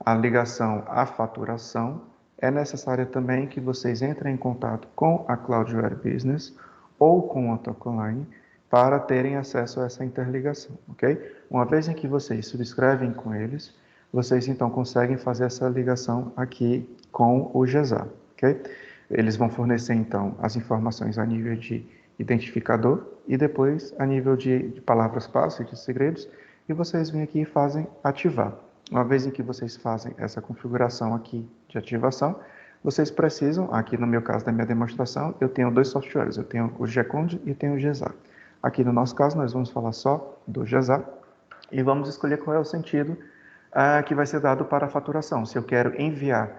a ligação à faturação, é necessário também que vocês entrem em contato com a Cloudware Business ou com a Talk Online para terem acesso a essa interligação, ok? Uma vez em que vocês subscrevem com eles, vocês então conseguem fazer essa ligação aqui com o GESA, ok? Eles vão fornecer então as informações a nível de identificador e depois a nível de palavras-passe, de segredos, e vocês vêm aqui e fazem ativar. Uma vez em que vocês fazem essa configuração aqui de ativação, vocês precisam, aqui no meu caso da minha demonstração, eu tenho dois softwares, eu tenho o GECOND e tenho o GESA. Aqui no nosso caso, nós vamos falar só do GESA e vamos escolher qual é o sentido que vai ser dado para a faturação. Se eu quero enviar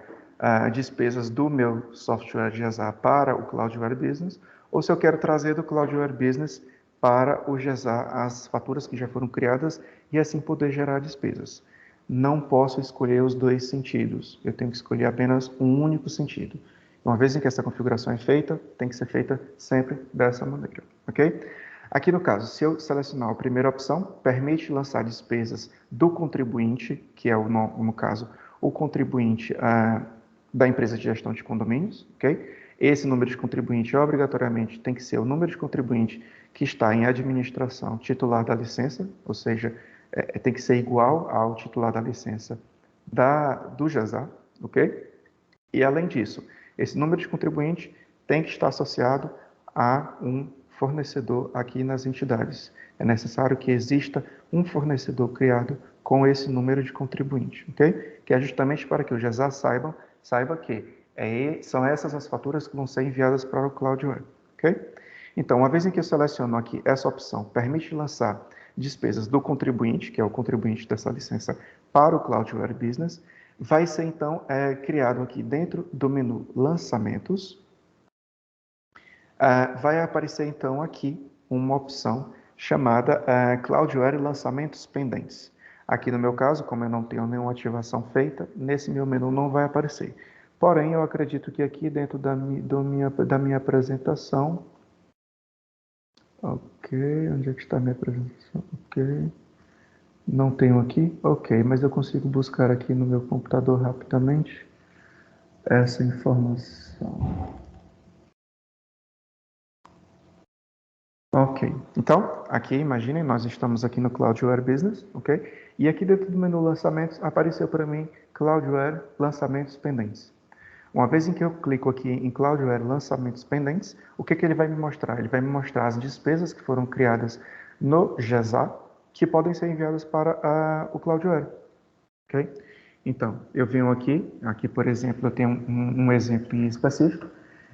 despesas do meu software GESA para o Cloudware Business, ou se eu quero trazer do Cloudware Business para o GESA as faturas que já foram criadas e assim poder gerar despesas. Não posso escolher os dois sentidos, eu tenho que escolher apenas um único sentido. Uma vez em que essa configuração é feita, tem que ser feita sempre dessa maneira, ok? Aqui no caso, se eu selecionar a primeira opção, permite lançar despesas do contribuinte, que é, no caso, o contribuinte da empresa de gestão de condomínios, ok? Esse número de contribuinte, obrigatoriamente, tem que ser o número de contribuinte que está em administração titular da licença, ou seja, tem que ser igual ao titular da licença do GESA, ok? E, além disso, esse número de contribuinte tem que estar associado a um fornecedor aqui nas entidades. É necessário que exista um fornecedor criado com esse número de contribuinte, ok? Que é justamente para que o GESA saiba que são essas as faturas que vão ser enviadas para o Cloudware, ok? Então, uma vez em que eu seleciono aqui essa opção, permite lançar despesas do contribuinte, que é o contribuinte dessa licença, para o Cloudware Business, vai ser então criado aqui dentro do menu Lançamentos, vai aparecer então aqui uma opção chamada Cloudware Lançamentos Pendentes. Aqui no meu caso, como eu não tenho nenhuma ativação feita, nesse meu menu não vai aparecer. Porém, eu acredito que aqui dentro da minha apresentação... Ok, onde é que está a minha apresentação? Ok, não tenho aqui? Ok, mas eu consigo buscar aqui no meu computador rapidamente essa informação. Ok, então, aqui, imaginem, nós estamos aqui no Cloudware Business, ok? E aqui dentro do menu Lançamentos, apareceu para mim Cloudware Lançamentos Pendentes. Uma vez em que eu clico aqui em Cloudware Lançamentos Pendentes, o que ele vai me mostrar? Ele vai me mostrar as despesas que foram criadas no GESA, que podem ser enviadas para o Cloudware, ok? Então, eu venho aqui por exemplo, eu tenho um exemplo específico.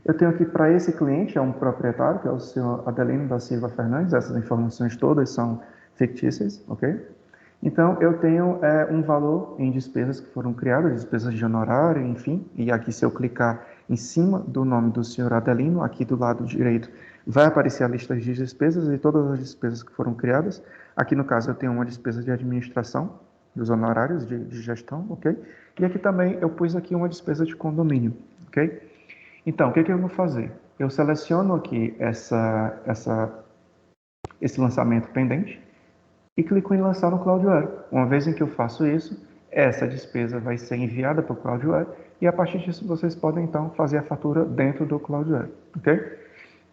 Eu tenho aqui para esse cliente, é um proprietário, que é o senhor Adelino da Silva Fernandes, essas informações todas são fictícias, ok? Então, eu tenho um valor em despesas que foram criadas, despesas de honorário, enfim, e aqui se eu clicar em cima do nome do senhor Adelino, aqui do lado direito, vai aparecer a lista de despesas e todas as despesas que foram criadas. Aqui, no caso, eu tenho uma despesa de administração, dos honorários de gestão, ok? E aqui também eu pus aqui uma despesa de condomínio, ok? Então, o que eu vou fazer? Eu seleciono aqui esse lançamento pendente e clico em lançar no Cloudware. Uma vez em que eu faço isso, essa despesa vai ser enviada para o Cloudware e a partir disso vocês podem então fazer a fatura dentro do Cloudware, ok?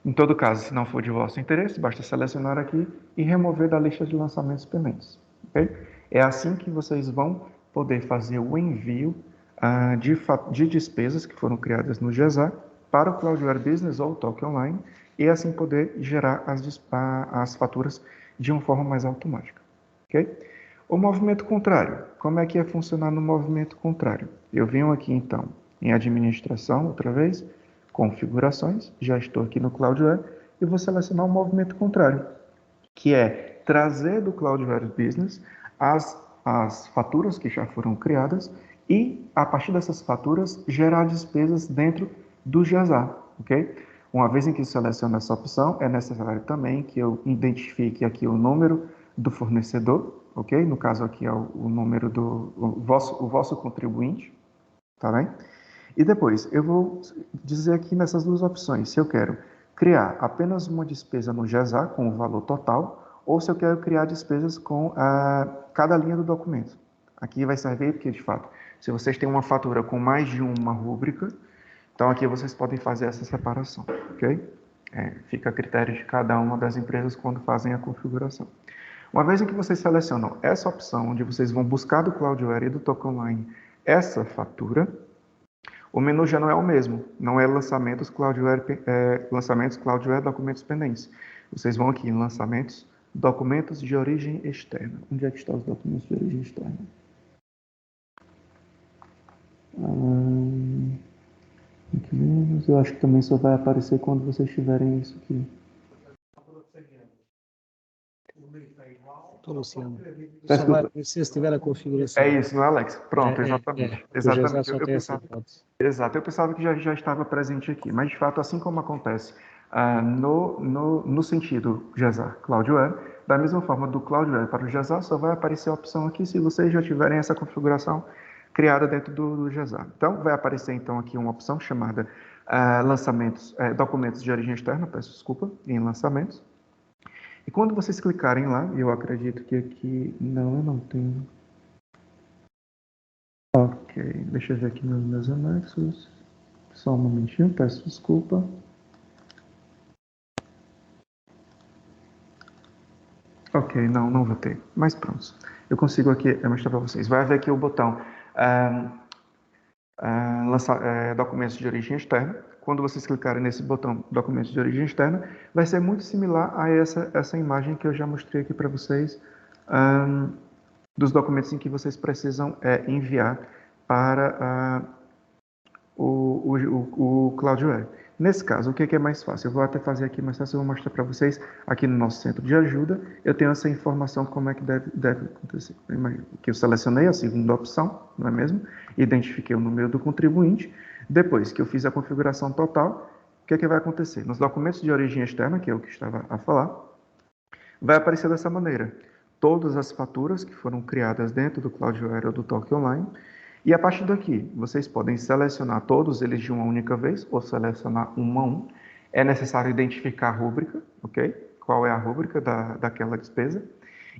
Em todo caso, se não for de vosso interesse, basta selecionar aqui e remover da lista de lançamentos pendentes, ok? É assim que vocês vão poder fazer o envio de despesas que foram criadas no GESA para o Cloudware Business ou Talk Online e assim poder gerar as faturas de uma forma mais automática, ok? O movimento contrário, como é que ia funcionar no movimento contrário? Eu venho aqui então em administração, outra vez, configurações, já estou aqui no Cloudware e vou selecionar o movimento contrário, que é trazer do Cloudware Business as faturas que já foram criadas e, a partir dessas faturas, gerar despesas dentro do GESA, ok? Uma vez em que eu seleciono essa opção, é necessário também que eu identifique aqui o número do fornecedor, ok? No caso aqui é o número do vosso contribuinte, tá bem? E depois, eu vou dizer aqui nessas duas opções, se eu quero criar apenas uma despesa no GESA com o valor total, ou se eu quero criar despesas com cada linha do documento. Aqui vai servir porque, de fato, se vocês têm uma fatura com mais de uma rúbrica, então aqui vocês podem fazer essa separação, ok? Fica a critério de cada uma das empresas quando fazem a configuração. Uma vez em que vocês selecionam essa opção, onde vocês vão buscar do Cloudware e do Talk Online essa fatura, o menu já não é o mesmo, não é lançamentos Cloudware documentos pendentes. Vocês vão aqui em lançamentos, documentos de origem externa. Onde é que estão os documentos de origem externa? Eu acho que também só vai aparecer quando vocês tiverem isso aqui. Luciano, só vai aparecer se tiver a configuração. É isso, não é, Alex? Pronto, exatamente. Exatamente. Só tem essa hipótese. Exato, eu pensava que já estava presente aqui, mas de fato, assim como acontece no sentido GESA Cloudware, da mesma forma do Cloudware para o GESA, só vai aparecer a opção aqui se vocês já tiverem essa configuração criada dentro do GESA. Então, vai aparecer então aqui uma opção chamada documentos de origem externa, peço desculpa, em lançamentos. E quando vocês clicarem lá, eu acredito que aqui... Não, eu não tenho. Ok, deixa eu ver aqui nos meus anexos. Só um momentinho, peço desculpa. Ok, não vou ter, mas pronto. Eu consigo aqui mostrar para vocês. Vai haver aqui o botão documentos de origem externa. Quando vocês clicarem nesse botão documentos de origem externa, vai ser muito similar a essa imagem que eu já mostrei aqui para vocês, dos documentos em que vocês precisam enviar para o Cloudware. Nesse caso, o que é mais fácil? Eu vou até fazer aqui mais fácil, eu vou mostrar para vocês aqui no nosso centro de ajuda. Eu tenho essa informação como é que deve acontecer. Que eu selecionei a segunda opção, não é mesmo? Identifiquei o número do contribuinte. Depois que eu fiz a configuração total, o que vai acontecer? Nos documentos de origem externa, que é o que estava a falar, vai aparecer dessa maneira. Todas as faturas que foram criadas dentro do Cloudware ou do Talk Online. E a partir daqui, vocês podem selecionar todos eles de uma única vez ou selecionar um a um. É necessário identificar a rúbrica, ok? Qual é a rúbrica daquela despesa.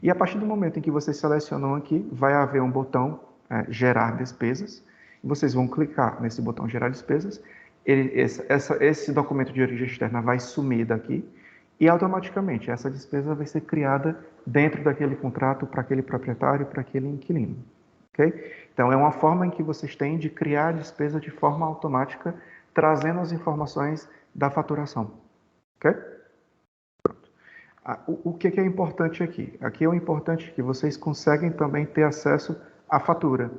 E a partir do momento em que vocês selecionam aqui, vai haver um botão gerar despesas. Vocês vão clicar nesse botão gerar despesas. Esse documento de origem externa vai sumir daqui e automaticamente essa despesa vai ser criada dentro daquele contrato para aquele proprietário, para aquele inquilino. Okay? Então, é uma forma em que vocês têm de criar a despesa de forma automática, trazendo as informações da faturação. Okay? Pronto. O que é importante aqui? Aqui é o importante que vocês conseguem também ter acesso à fatura.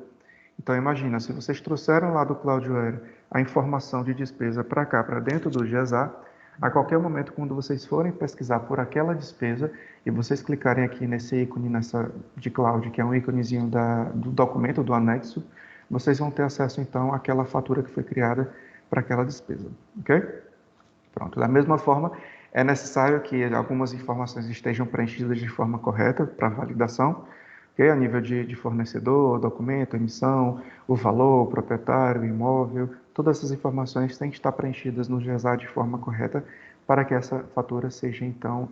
Então, imagina, se vocês trouxeram lá do Cloudware a informação de despesa para cá, para dentro do GESA, a qualquer momento, quando vocês forem pesquisar por aquela despesa e vocês clicarem aqui nesse ícone de Cloud, que é um íconezinho do documento, do anexo, vocês vão ter acesso, então, àquela fatura que foi criada para aquela despesa, ok? Pronto, da mesma forma, é necessário que algumas informações estejam preenchidas de forma correta para validação, okay? A nível de fornecedor, documento, emissão, o valor, o proprietário, o imóvel, todas essas informações têm que estar preenchidas no GESA de forma correta para que essa fatura seja, então,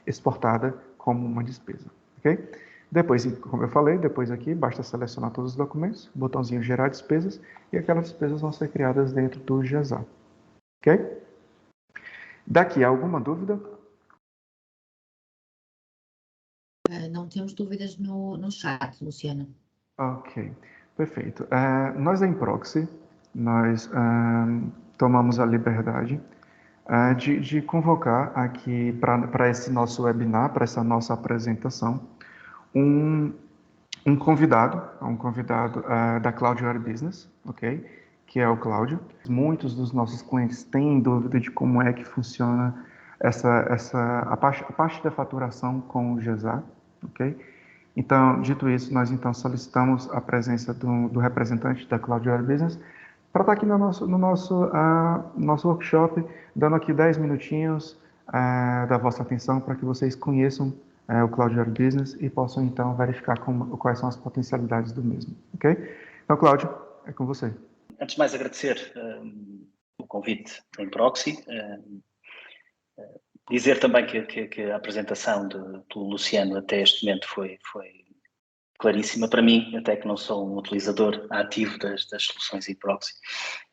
exportada como uma despesa, ok? Depois, como eu falei, depois aqui, basta selecionar todos os documentos, botãozinho gerar despesas, e aquelas despesas vão ser criadas dentro do GESA, ok? Daqui, alguma dúvida? Não temos dúvidas no chat, Luciana. Ok, perfeito. Nós em Proxy, nós tomamos a liberdade de convocar aqui para esse nosso webinar, para essa nossa apresentação, um convidado da Cloudware Business, ok? Que é o Cláudio. Muitos dos nossos clientes têm dúvida de como é que funciona a parte da faturação com o GESA, ok? Então, dito isso, nós então solicitamos a presença do representante da Cloudware Business para estar aqui no nosso workshop, dando aqui 10 minutinhos da vossa atenção para que vocês conheçam o Cloudware Business e possam então verificar quais são as potencialidades do mesmo, ok? Então, Cláudio, é com você. Antes de mais, agradecer o convite em Proxy. Dizer também que a apresentação do Luciano até este momento foi claríssima para mim, até que não sou um utilizador ativo das soluções em Proxy.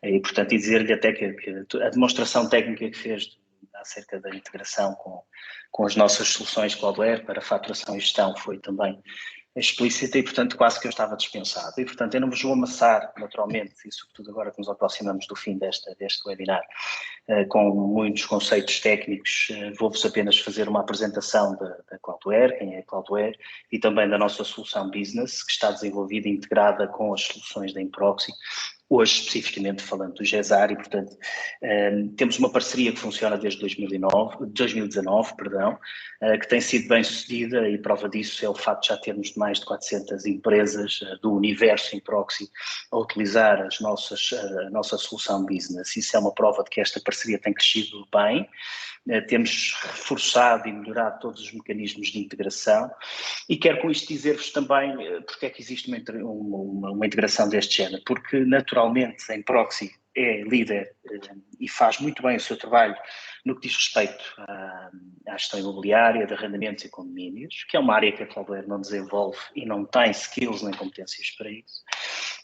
E, portanto, dizer-lhe até que a demonstração técnica que fez acerca da integração com as nossas soluções Cloudware para faturação e gestão foi também explícita e, portanto, quase que eu estava dispensado. E, portanto, eu não vos vou amassar, naturalmente, e sobretudo agora que nos aproximamos do fim deste webinar, com muitos conceitos técnicos, vou-vos apenas fazer uma apresentação da Cloudware, quem é a Cloudware, e também da nossa solução Business, que está desenvolvida e integrada com as soluções da Improxy, hoje especificamente falando do GESAR, e portanto temos uma parceria que funciona desde 2019, que tem sido bem sucedida, e prova disso é o facto de já termos mais de 400 empresas do universo Improxy a utilizar a nossa solução Business. Isso é uma prova de que esta parceria tem crescido bem. Temos reforçado e melhorado todos os mecanismos de integração e quero com isto dizer-vos também porque é que existe uma integração deste género, porque naturalmente a Improxy é líder e faz muito bem o seu trabalho no que diz respeito à gestão imobiliária, de arrendamentos e condomínios, que é uma área que a Cloudware não desenvolve e não tem skills nem competências para isso.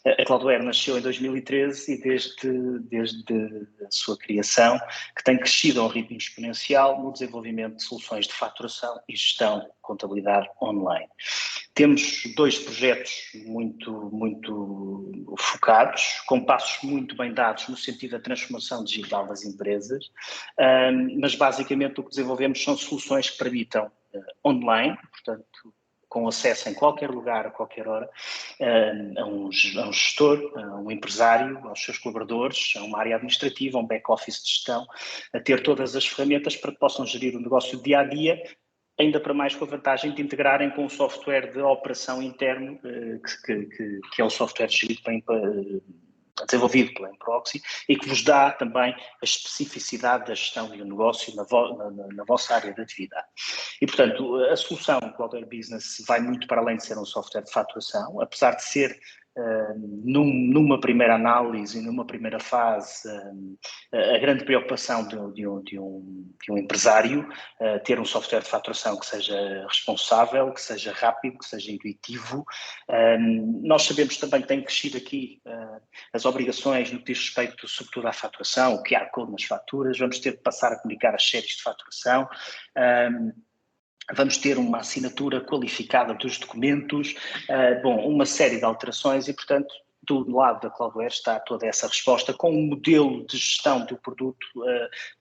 A Cloudware nasceu em 2013 e desde a sua criação que tem crescido a um ritmo exponencial no desenvolvimento de soluções de faturação e gestão de contabilidade online. Temos 2 projetos muito focados, com passos muito bem dados no sentido da transformação digital das empresas, mas basicamente o que desenvolvemos são soluções que permitam online, portanto, com acesso em qualquer lugar, a qualquer hora, a um gestor, a um empresário, aos seus colaboradores, a uma área administrativa, a um back-office de gestão, a ter todas as ferramentas para que possam gerir o negócio dia a dia, ainda para mais com a vantagem de integrarem com um software de operação interno, que é o software gerido desenvolvido pela Improxy e que vos dá também a especificidade da gestão de um negócio na vossa área de atividade. E, portanto, a solução Cloudware Business vai muito para além de ser um software de faturação, apesar de ser numa primeira análise e numa primeira fase a grande preocupação de um empresário ter um software de faturação que seja responsável, que seja rápido, que seja intuitivo. Nós sabemos também que tem crescido aqui as obrigações no que diz respeito sobretudo à faturação, o QR Code nas faturas, vamos ter de passar a comunicar as séries de faturação, vamos ter uma assinatura qualificada dos documentos, uma série de alterações e, portanto, do lado da Cloudware está toda essa resposta com um modelo de gestão do produto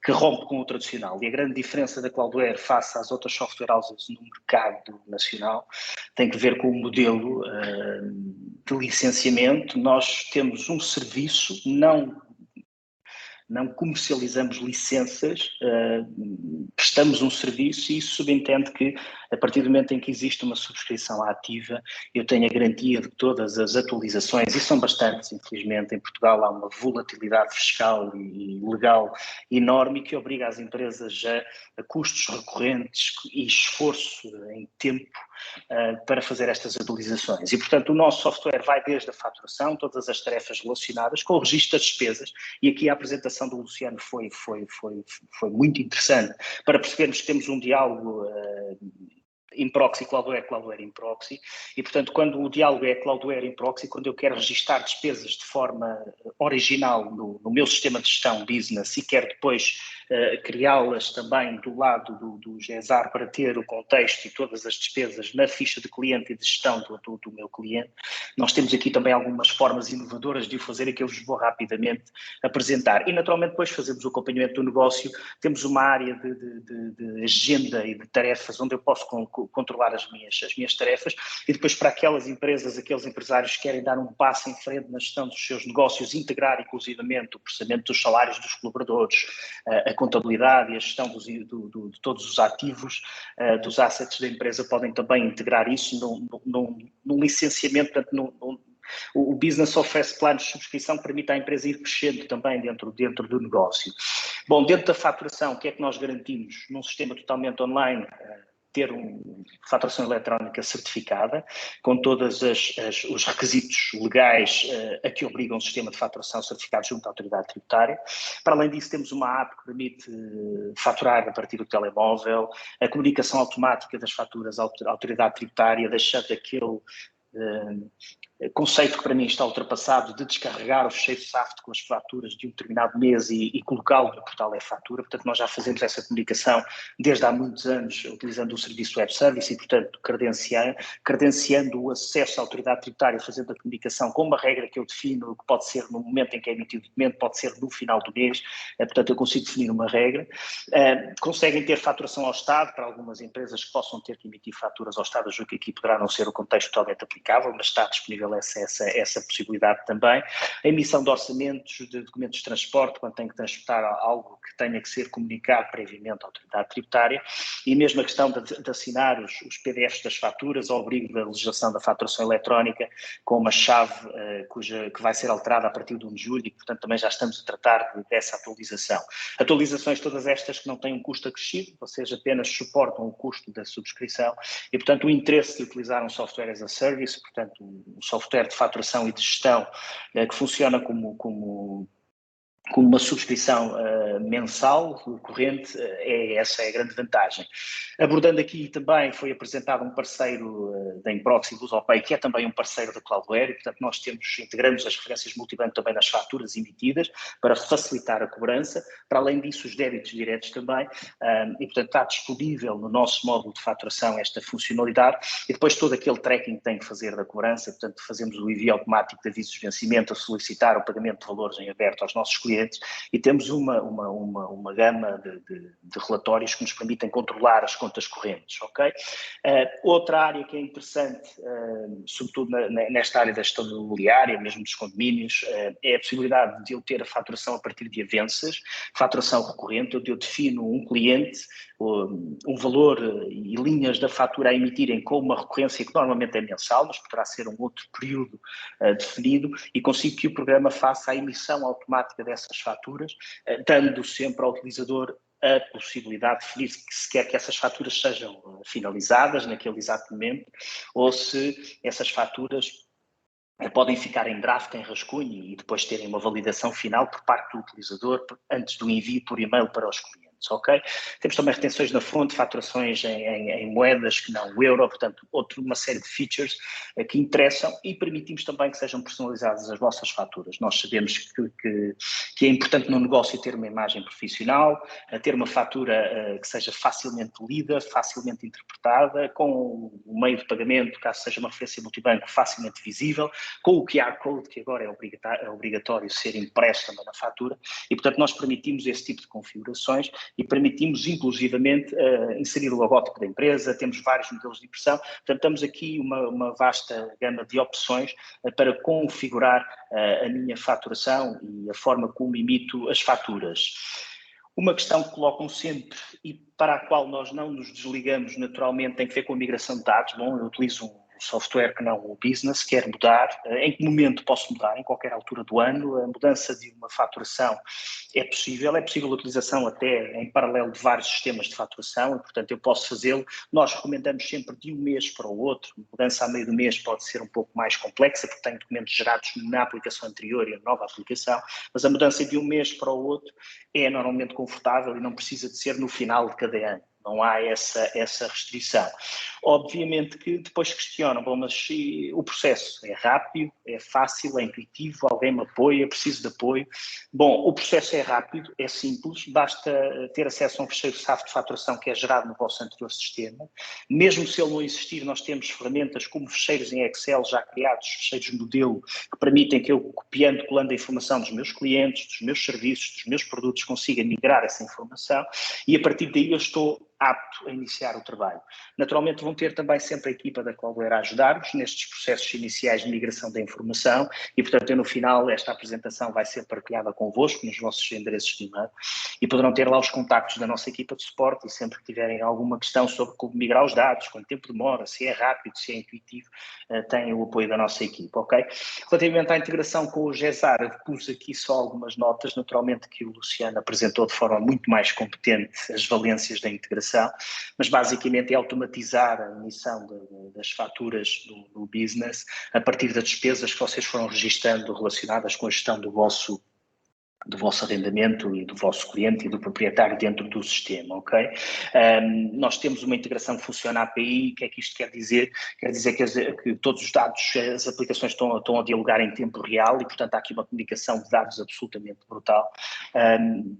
que rompe com o tradicional. E a grande diferença da Cloudware face às outras software houses no mercado nacional tem que ver com o modelo de licenciamento. Nós temos um serviço, não comercializamos licenças, prestamos um serviço e isso subentende que, a partir do momento em que existe uma subscrição ativa, eu tenho a garantia de que todas as atualizações, e são bastantes, infelizmente, em Portugal há uma volatilidade fiscal e legal enorme que obriga as empresas a custos recorrentes e esforço em tempo para fazer estas atualizações. E, portanto, o nosso software vai desde a faturação, todas as tarefas relacionadas com o registro das despesas, e aqui a apresentação do Luciano foi muito interessante para percebermos que temos um diálogo in proxy, Cloudware in proxy, e portanto quando o diálogo é Cloudware in proxy, quando eu quero registrar despesas de forma original no meu sistema de gestão business e quero depois criá-las também do lado do GESAR para ter o contexto e todas as despesas na ficha de cliente e de gestão do meu cliente, nós temos aqui também algumas formas inovadoras de o fazer e que eu vos vou rapidamente apresentar. E naturalmente depois fazemos o acompanhamento do negócio, temos uma área de agenda e de tarefas onde eu posso controlar as minhas tarefas e depois para aquelas empresas, aqueles empresários que querem dar um passo em frente na gestão dos seus negócios, integrar inclusivamente o processamento dos salários dos colaboradores, a contabilidade e a gestão de todos os ativos, dos assets da empresa, podem também integrar isso num licenciamento, portanto, o business oferece planos de subscrição que permite à empresa ir crescendo também dentro do negócio. Bom, dentro da faturação, o que é que nós garantimos num sistema totalmente online? Ter uma faturação eletrónica certificada, com todos os requisitos legais a que obrigam o sistema de faturação certificado junto à autoridade tributária. Para além disso, temos uma app que permite faturar a partir do telemóvel, a comunicação automática das faturas à autoridade tributária, deixando aquele conceito que para mim está ultrapassado de descarregar o fecheiro SAFT com as faturas de um determinado mês e colocá-lo no portal e-fatura. Portanto, nós já fazemos essa comunicação desde há muitos anos, utilizando o serviço Web Service e, portanto, credenciando o acesso à autoridade tributária, fazendo a comunicação com uma regra que eu defino, que pode ser no momento em que é emitido o documento, pode ser no final do mês, portanto, eu consigo definir uma regra. Conseguem ter faturação ao Estado, para algumas empresas que possam ter que emitir faturas ao Estado, eu julgo que aqui poderá não ser o contexto totalmente aplicável, mas está disponível essa possibilidade também. A emissão de orçamentos, de documentos de transporte, quando tem que transportar algo que tenha que ser comunicado previamente à autoridade tributária, e mesmo a questão de assinar os PDFs das faturas, ao abrigo da legislação da faturação eletrónica, com uma chave que vai ser alterada a partir de 1 de julho e, portanto, também já estamos a tratar dessa atualização. Atualizações todas estas que não têm um custo acrescido, ou seja, apenas suportam o custo da subscrição e, portanto, o interesse de utilizar um software as a service, portanto, um software de faturação e de gestão que funciona como uma subscrição mensal, corrente, essa é a grande vantagem. Abordando aqui também, foi apresentado um parceiro da Inproxy, VusoPay, que é também um parceiro da Cloudware, e portanto nós integramos as referências multibanco também nas faturas emitidas para facilitar a cobrança, para além disso os débitos diretos também, e portanto está disponível no nosso módulo de faturação esta funcionalidade, e depois todo aquele tracking que tem que fazer da cobrança, portanto fazemos o envio automático de avisos de vencimento, a solicitar o pagamento de valores em aberto aos nossos clientes, e temos uma gama de relatórios que nos permitem controlar as contas correntes, ok? Outra área que é interessante, sobretudo nesta área da gestão imobiliária, mesmo dos condomínios, é a possibilidade de eu ter a faturação a partir de avanças, faturação recorrente, onde eu defino um cliente, um valor e linhas da fatura a emitirem com uma recorrência que normalmente é mensal, mas poderá ser um outro período definido, e consigo que o programa faça a emissão automática dessas faturas, dando sempre ao utilizador a possibilidade de definir se quer que essas faturas sejam finalizadas naquele exato momento ou se essas faturas podem ficar em draft, em rascunho e depois terem uma validação final por parte do utilizador antes do envio por e-mail para os clientes. documentos, ok? Temos também retenções na fonte, faturações em moedas que não o euro, portanto, uma série de features que interessam e permitimos também que sejam personalizadas as vossas faturas. Nós sabemos que é importante no negócio ter uma imagem profissional, ter uma fatura que seja facilmente lida, facilmente interpretada, com o meio de pagamento, caso seja uma referência multibanco, facilmente visível, com o QR Code, que agora é obrigatório ser impresso também na fatura, e portanto nós permitimos esse tipo de configurações e permitimos inclusivamente inserir o logótipo da empresa, temos vários modelos de impressão, portanto temos aqui uma vasta gama de opções para configurar a minha faturação e a forma como emito as faturas. Uma questão que colocam sempre e para a qual nós não nos desligamos naturalmente tem que ver com a migração de dados. Bom, eu utilizo um software que não o business, quer mudar, em que momento posso mudar, em qualquer altura do ano, a mudança de uma faturação é possível a utilização até em paralelo de vários sistemas de faturação e, portanto, eu posso fazê-lo. Nós recomendamos sempre de um mês para o outro, a mudança a meio do mês pode ser um pouco mais complexa, porque tenho documentos gerados na aplicação anterior e na nova aplicação, mas a mudança de um mês para o outro é normalmente confortável e não precisa de ser no final de cada ano. Não há essa restrição. Obviamente que depois questionam, bom, mas o processo é rápido, é fácil, é intuitivo, alguém me apoia, preciso de apoio. Bom, o processo é rápido, é simples, basta ter acesso a um fecheiro SAF de faturação que é gerado no vosso anterior sistema. Mesmo se ele não existir, nós temos ferramentas como fecheiros em Excel já criados, fecheiros modelo, que permitem que eu, copiando, colando a informação dos meus clientes, dos meus serviços, dos meus produtos, consiga migrar essa informação e a partir daí eu estou apto a iniciar o trabalho. Naturalmente vão ter também sempre a equipa da Cloudware a ajudar-vos nestes processos iniciais de migração da informação e, portanto, no final esta apresentação vai ser partilhada convosco nos vossos endereços de e-mail e poderão ter lá os contactos da nossa equipa de suporte e sempre que tiverem alguma questão sobre como migrar os dados, quanto tempo demora, se é rápido, se é intuitivo, têm o apoio da nossa equipa, ok? Relativamente à integração com o GESAR, eu pus aqui só algumas notas, naturalmente que o Luciano apresentou de forma muito mais competente as valências da integração, mas basicamente é automatizar a emissão das faturas do business a partir das despesas que vocês foram registando relacionadas com a gestão do vosso arrendamento e do vosso cliente e do proprietário dentro do sistema, ok? Nós temos uma integração que funciona API, o que é que isto quer dizer? Quer dizer que todos os dados, as aplicações estão a dialogar em tempo real e, portanto, há aqui uma comunicação de dados absolutamente brutal.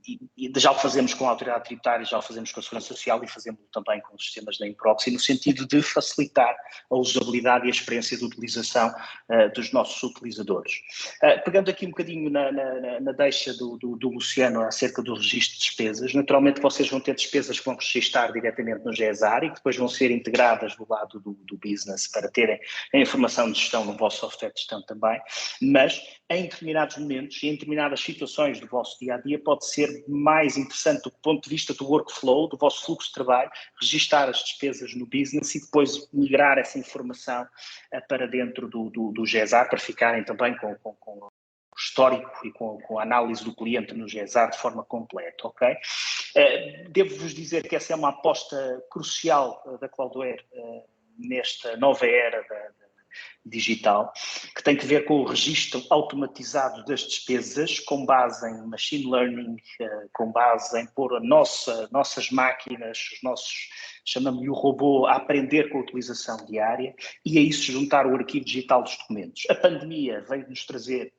E já o fazemos com a autoridade tributária, já o fazemos com a Segurança Social e fazemos também com os sistemas da Improxy, no sentido de facilitar a usabilidade e a experiência de utilização dos nossos utilizadores. Pegando aqui um bocadinho na deixa do Luciano acerca do registro de despesas, naturalmente vocês vão ter despesas que vão registrar diretamente no GESAR e que depois vão ser integradas do lado do business para terem a informação de gestão no vosso software de gestão também, mas em determinados momentos e em determinadas situações do vosso dia-a-dia pode ser mais interessante do ponto de vista do workflow, do vosso fluxo de trabalho, registrar as despesas no business e depois migrar essa informação para dentro do GESAR para ficarem também com histórico e com a análise do cliente no GESAR de forma completa, ok? Devo-vos dizer que essa é uma aposta crucial da Cloudware nesta nova era digital, que tem que ver com o registro automatizado das despesas, com base em machine learning, com base em pôr nossas máquinas, os nossos, chamamos-lhe o robô, a aprender com a utilização diária e a isso juntar o arquivo digital dos documentos. A pandemia veio-nos trazer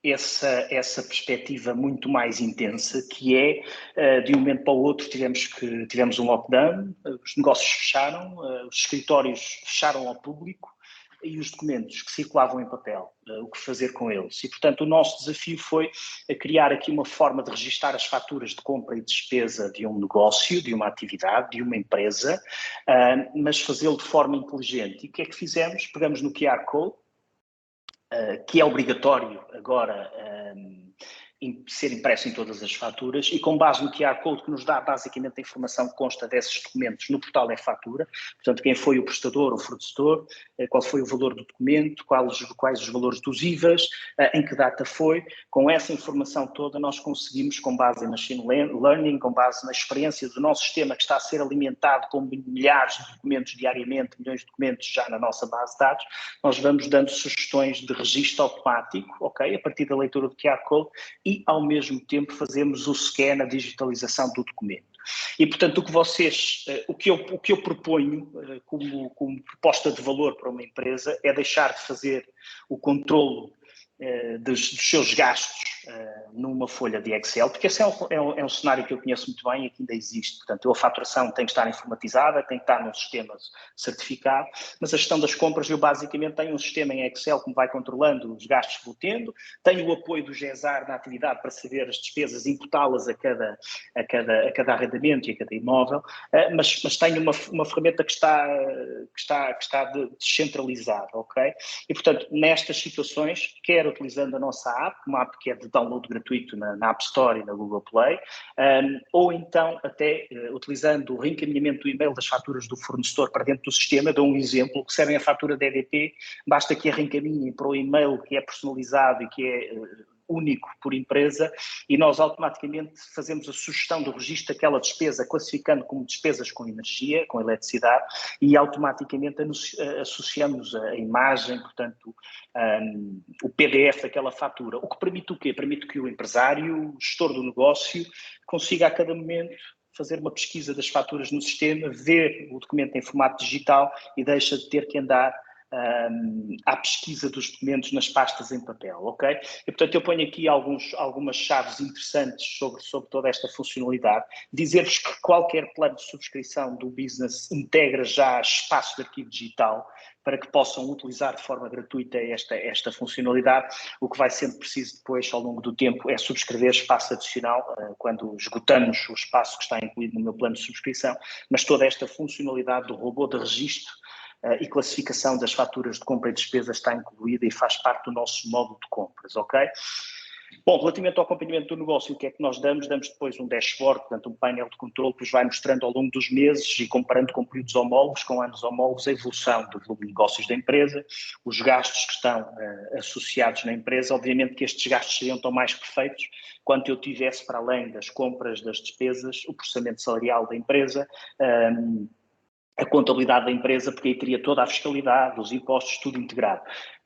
essa perspectiva muito mais intensa, que é, de um momento para o outro, tivemos um lockdown, os negócios fecharam, os escritórios fecharam ao público e os documentos que circulavam em papel, o que fazer com eles. E, portanto, o nosso desafio foi criar aqui uma forma de registar as faturas de compra e despesa de um negócio, de uma atividade, de uma empresa, mas fazê-lo de forma inteligente. E o que é que fizemos? Pegamos no QR Code, que é obrigatório agora ser impresso em todas as faturas e com base no QR Code que nos dá basicamente a informação que consta desses documentos no portal é fatura, portanto quem foi o prestador ou fornecedor, qual foi o valor do documento, quais os valores dos IVAs, em que data foi, com essa informação toda nós conseguimos, com base em machine learning, com base na experiência do nosso sistema que está a ser alimentado com milhares de documentos diariamente, milhões de documentos já na nossa base de dados, nós vamos dando sugestões de registro automático, ok, a partir da leitura do QR Code e, ao mesmo tempo, fazemos o scan, a digitalização do documento. E, portanto, o que eu proponho como proposta de valor para uma empresa é deixar de fazer o controlo dos seus gastos numa folha de Excel, porque esse é um cenário que eu conheço muito bem e que ainda existe. Portanto, a faturação tem que estar informatizada, tem que estar num sistema certificado, mas a gestão das compras, eu basicamente tenho um sistema em Excel que me vai controlando os gastos que vou tendo, tenho o apoio do GESAR na atividade para saber as despesas, imputá-las a cada arrendamento e a cada imóvel, mas tenho uma ferramenta que está descentralizada, ok? E, portanto, nestas situações, quer utilizando a nossa app, uma app que é de download gratuito na App Store e na Google Play, ou então até utilizando o reencaminhamento do e-mail das faturas do fornecedor para dentro do sistema. Dou um exemplo: recebem a fatura da EDP, basta que a reencaminhem para o e-mail que é personalizado e que é único por empresa, e nós automaticamente fazemos a sugestão do registro daquela despesa, classificando como despesas com energia, com eletricidade, e automaticamente associamos a imagem, portanto, o PDF daquela fatura. O que permite o quê? Permite que o empresário, o gestor do negócio, consiga a cada momento fazer uma pesquisa das faturas no sistema, ver o documento em formato digital e deixa de ter que andar à pesquisa dos documentos nas pastas em papel, ok? E, portanto, eu ponho aqui algumas chaves interessantes sobre toda esta funcionalidade. Dizer-vos que qualquer plano de subscrição do business integra já espaço de arquivo digital para que possam utilizar de forma gratuita esta funcionalidade. O que vai sendo preciso depois, ao longo do tempo, é subscrever espaço adicional quando esgotamos o espaço que está incluído no meu plano de subscrição, mas toda esta funcionalidade do robô de registro e classificação das faturas de compra e despesa está incluída e faz parte do nosso modo de compras, ok? Bom, relativamente ao acompanhamento do negócio, o que é que nós damos? Damos depois um dashboard, portanto um painel de controle que nos vai mostrando ao longo dos meses e comparando com períodos homólogos, com anos homólogos, a evolução do volume de negócios da empresa, os gastos que estão associados na empresa. Obviamente que estes gastos seriam tão mais perfeitos quanto eu tivesse, para além das compras, das despesas, o processamento salarial da empresa, a contabilidade da empresa, porque aí teria toda a fiscalidade, os impostos, tudo integrado.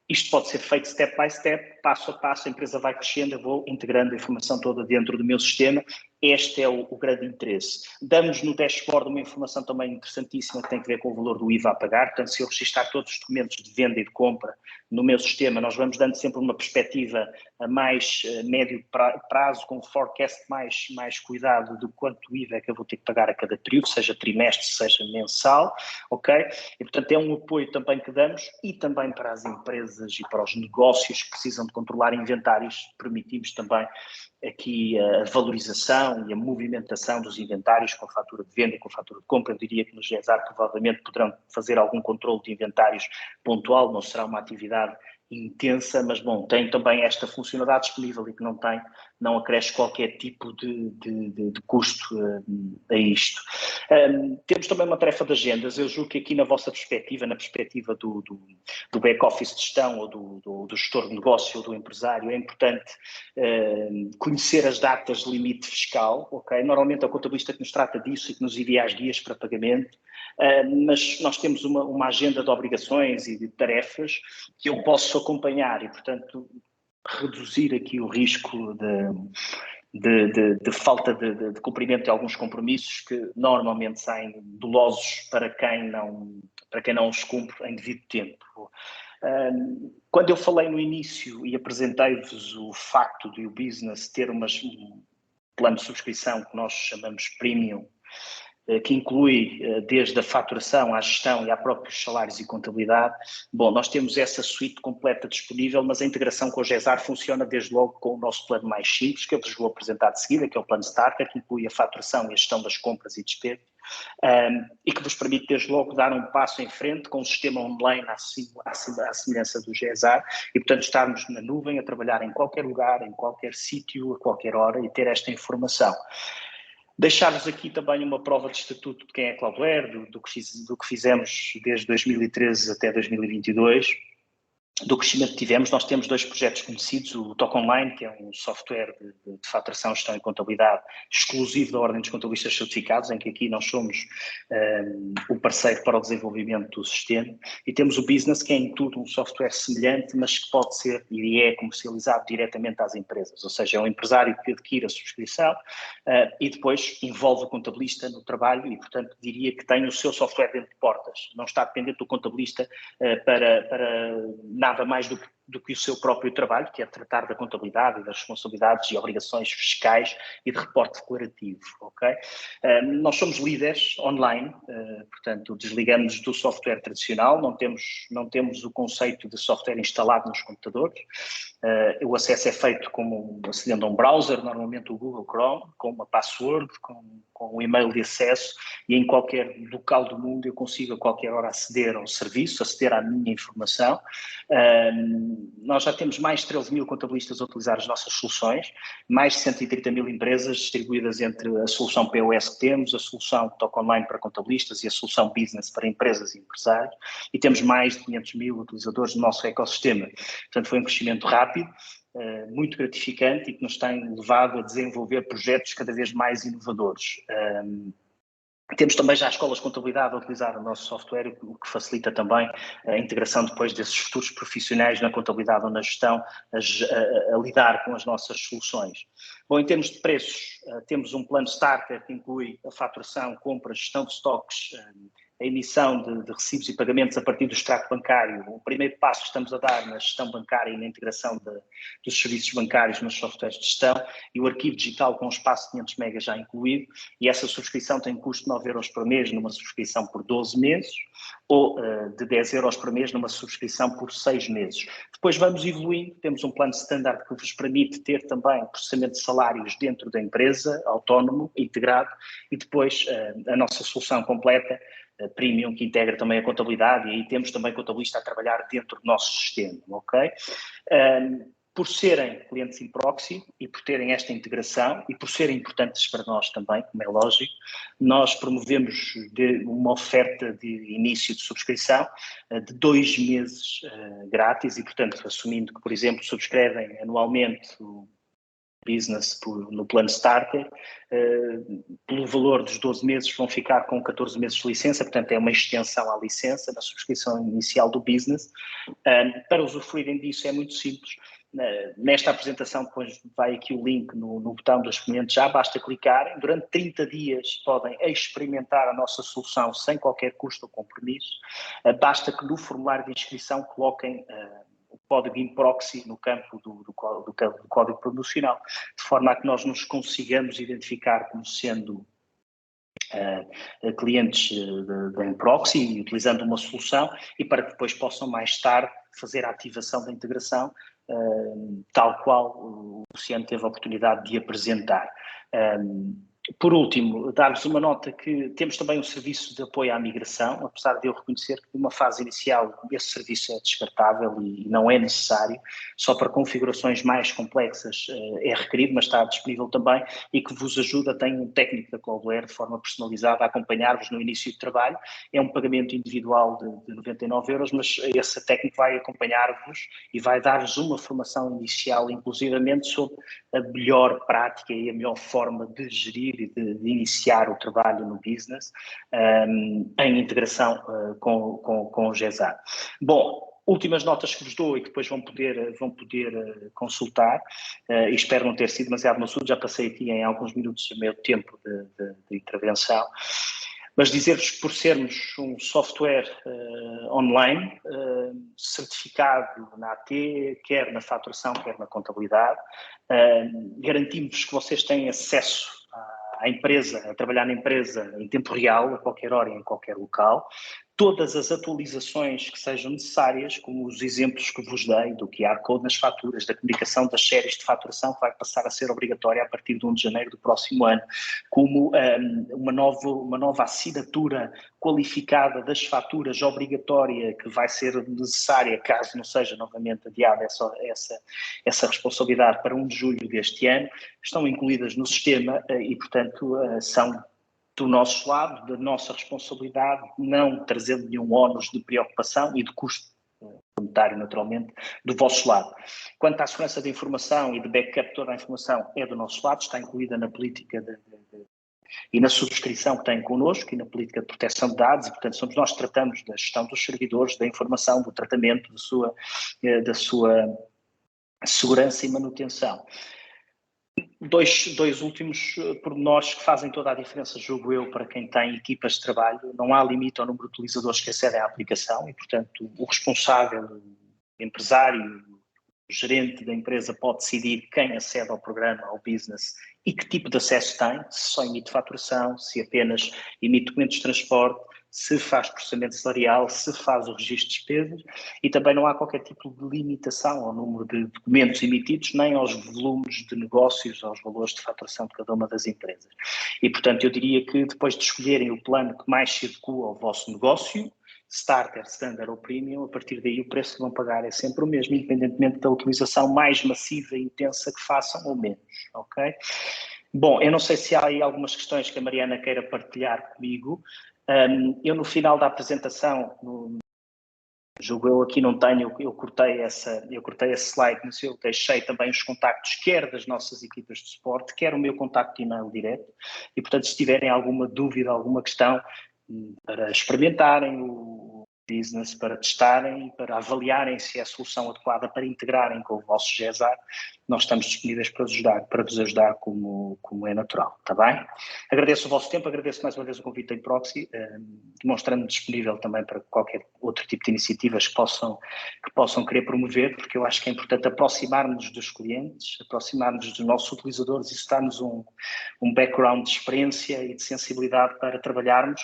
Isto pode ser feito step by step, passo a passo, a empresa vai crescendo, eu vou integrando a informação toda dentro do meu sistema. Este é o grande interesse. Damos no dashboard uma informação também interessantíssima que tem a ver com o valor do IVA a pagar. Portanto, se eu registrar todos os documentos de venda e de compra no meu sistema, nós vamos dando sempre uma perspectiva a mais médio prazo, com um forecast mais cuidado de quanto IVA é que eu vou ter que pagar a cada período, seja trimestre, seja mensal, ok? E, portanto, é um apoio também que damos, e também para as empresas e para os negócios que precisam de controlar inventários, permitimos também aqui a valorização e a movimentação dos inventários com a fatura de venda e com a fatura de compra. Eu diria que no GESAR provavelmente poderão fazer algum controle de inventários pontual, não será uma atividade intensa, mas bom, tem também esta funcionalidade disponível e que não acresce qualquer tipo de custo a isto. Temos também uma tarefa de agendas. Eu julgo que aqui na vossa perspectiva, na perspectiva do back-office de gestão ou do gestor de negócio ou do empresário, é importante conhecer as datas de limite fiscal, ok? Normalmente é o contabilista que nos trata disso e que nos envia as guias para pagamento, mas nós temos uma agenda de obrigações e de tarefas que eu posso acompanhar e, portanto, reduzir aqui o risco de falta de cumprimento de alguns compromissos que normalmente saem dolosos para quem não os cumpre em devido tempo. Quando eu falei no início e apresentei-vos o facto de o business ter um plano de subscrição que nós chamamos Premium, que inclui desde a faturação à gestão e a próprios salários e contabilidade. Bom, nós temos essa suite completa disponível, mas a integração com o GESAR funciona desde logo com o nosso plano mais simples, que eu vos vou apresentar de seguida, que é o plano Starter, que inclui a faturação e a gestão das compras e despesas, e que vos permite desde logo dar um passo em frente com um sistema online à semelhança do GESAR e, portanto, estarmos na nuvem a trabalhar em qualquer lugar, em qualquer sítio, a qualquer hora e ter esta informação. Deixar-vos aqui também uma prova de estatuto de quem é Cloudware, do que fizemos desde 2013 até 2022. do crescimento que tivemos. Nós temos 2 projetos conhecidos, o TOC Online, que é um software de faturação, gestão e contabilidade exclusivo da Ordem dos Contabilistas Certificados, em que aqui nós somos o parceiro para o desenvolvimento do sistema, e temos o Business, que é em tudo um software semelhante, mas que pode ser e é comercializado diretamente às empresas, ou seja, é um empresário que adquire a subscrição e depois envolve o contabilista no trabalho e, portanto, diria que tem o seu software dentro de portas, não está dependente do contabilista para nada mais do que o seu próprio trabalho, que é tratar da contabilidade e das responsabilidades e obrigações fiscais e de reporte declarativo, ok? Nós somos líderes online, portanto, desligamos do software tradicional, não temos o conceito de software instalado nos computadores. O acesso é feito acedendo a um browser, normalmente o Google Chrome, com uma password, com um e-mail de acesso, e em qualquer local do mundo eu consigo a qualquer hora aceder ao serviço, aceder à minha informação. Nós já temos mais de 13 mil contabilistas a utilizar as nossas soluções, mais de 130 mil empresas distribuídas entre a solução POS que temos, a solução TOC Online para contabilistas e a solução Business para empresas e empresários, e temos mais de 500 mil utilizadores no nosso ecossistema. Portanto, foi um crescimento rápido, muito gratificante e que nos tem levado a desenvolver projetos cada vez mais inovadores. Temos também já escolas de contabilidade a utilizar o nosso software, o que facilita também a integração depois desses futuros profissionais na contabilidade ou na gestão a lidar com as nossas soluções. Bom, em termos de preços, temos um plano starter que inclui a faturação, compra, gestão de estoques, a emissão de recibos e pagamentos a partir do extrato bancário. O primeiro passo que estamos a dar na gestão bancária e na integração dos serviços bancários nos softwares de gestão, e o arquivo digital com espaço de 500 megas já incluído, e essa subscrição tem custo de 9 euros por mês numa subscrição por 12 meses, ou de 10 euros por mês numa subscrição por 6 meses. Depois vamos evoluindo, temos um plano standard que vos permite ter também processamento de salários dentro da empresa, autónomo, integrado, e depois a nossa solução completa, Premium, que integra também a contabilidade, e aí temos também contabilista a trabalhar dentro do nosso sistema, ok? Por serem clientes in proxy e por terem esta integração e por serem importantes para nós também, como é lógico, nós promovemos uma oferta de início de subscrição de 2 meses grátis e, portanto, assumindo que, por exemplo, subscrevem anualmente o Business no plano Starter, pelo valor dos 12 meses vão ficar com 14 meses de licença, portanto é uma extensão à licença na subscrição inicial do Business. Para usufruírem disso é muito simples. Nesta apresentação depois vai aqui o link no botão dos clientes, já basta clicarem, durante 30 dias podem experimentar a nossa solução sem qualquer custo ou compromisso, basta que no formulário de inscrição coloquem o código in proxy no campo do código promocional, de forma a que nós nos consigamos identificar como sendo clientes da in proxy, utilizando uma solução, e para que depois possam mais tarde fazer a ativação da integração, tal qual o Luciano teve a oportunidade de apresentar. Por último, dar-vos uma nota que temos também um serviço de apoio à migração, apesar de eu reconhecer que numa fase inicial esse serviço é descartável e não é necessário, só para configurações mais complexas é requerido, mas está disponível também, e que vos ajuda, tem um técnico da Cloudware de forma personalizada a acompanhar-vos no início do trabalho. É um pagamento individual de 99 euros, mas esse técnico vai acompanhar-vos e vai dar-vos uma formação inicial, inclusivamente sobre a melhor prática e a melhor forma de gerir e de iniciar o trabalho no business em integração com o GESAR. Bom, últimas notas que vos dou e que depois vão poder consultar, e espero não ter sido demasiado maçudo, já passei aqui em alguns minutos o meu tempo de intervenção, mas dizer-vos que por sermos um software online, certificado na AT, quer na faturação, quer na contabilidade, garantimos que vocês têm acesso à empresa, a trabalhar na empresa em tempo real, a qualquer hora e em qualquer local, todas as atualizações que sejam necessárias, como os exemplos que vos dei do QR Code nas faturas, da comunicação das séries de faturação, que vai passar a ser obrigatória a partir de 1 de janeiro do próximo ano, como uma nova assinatura qualificada das faturas obrigatória que vai ser necessária, caso não seja novamente adiada essa responsabilidade para 1 de julho deste ano, estão incluídas no sistema e, portanto, são do nosso lado, da nossa responsabilidade, não trazendo nenhum ónus de preocupação e de custo voluntário, naturalmente, do vosso lado. Quanto à segurança da informação e de backup de toda a informação, é do nosso lado, está incluída na política e na subscrição que têm connosco e na política de proteção de dados, e, portanto, somos nós que tratamos da gestão dos servidores, da informação, do tratamento, da sua segurança e manutenção. Dois últimos pormenores que fazem toda a diferença, julgo eu, para quem tem equipas de trabalho. Não há limite ao número de utilizadores que acedem à aplicação e, portanto, o responsável, o empresário, o gerente da empresa pode decidir quem acede ao programa, ao business e que tipo de acesso tem, se só emite faturação, se apenas emite documentos de transporte, se faz processamento salarial, se faz o registro de despesas, e também não há qualquer tipo de limitação ao número de documentos emitidos, nem aos volumes de negócios, aos valores de faturação de cada uma das empresas. E, portanto, eu diria que depois de escolherem o plano que mais se adequa ao vosso negócio, Starter, Standard ou Premium, a partir daí o preço que vão pagar é sempre o mesmo, independentemente da utilização mais massiva e intensa que façam ou menos, ok? Bom, eu não sei se há aí algumas questões que a Mariana queira partilhar comigo. Eu no final da apresentação, julgo eu aqui não tenho, eu cortei esse slide, mas eu deixei também os contactos, quer das nossas equipas de suporte, quer o meu contacto de e-mail direto, e portanto se tiverem alguma dúvida, alguma questão, para experimentarem o business, para testarem, para avaliarem se é a solução adequada para integrarem com o vosso GESAR, nós estamos disponíveis para vos ajudar como é natural, está bem? Agradeço o vosso tempo, agradeço mais uma vez o convite da Inproxy, demonstrando-me disponível também para qualquer outro tipo de iniciativas que possam querer promover, porque eu acho que é importante aproximar-nos dos clientes, aproximar-nos dos nossos utilizadores, isso dá-nos um background de experiência e de sensibilidade para trabalharmos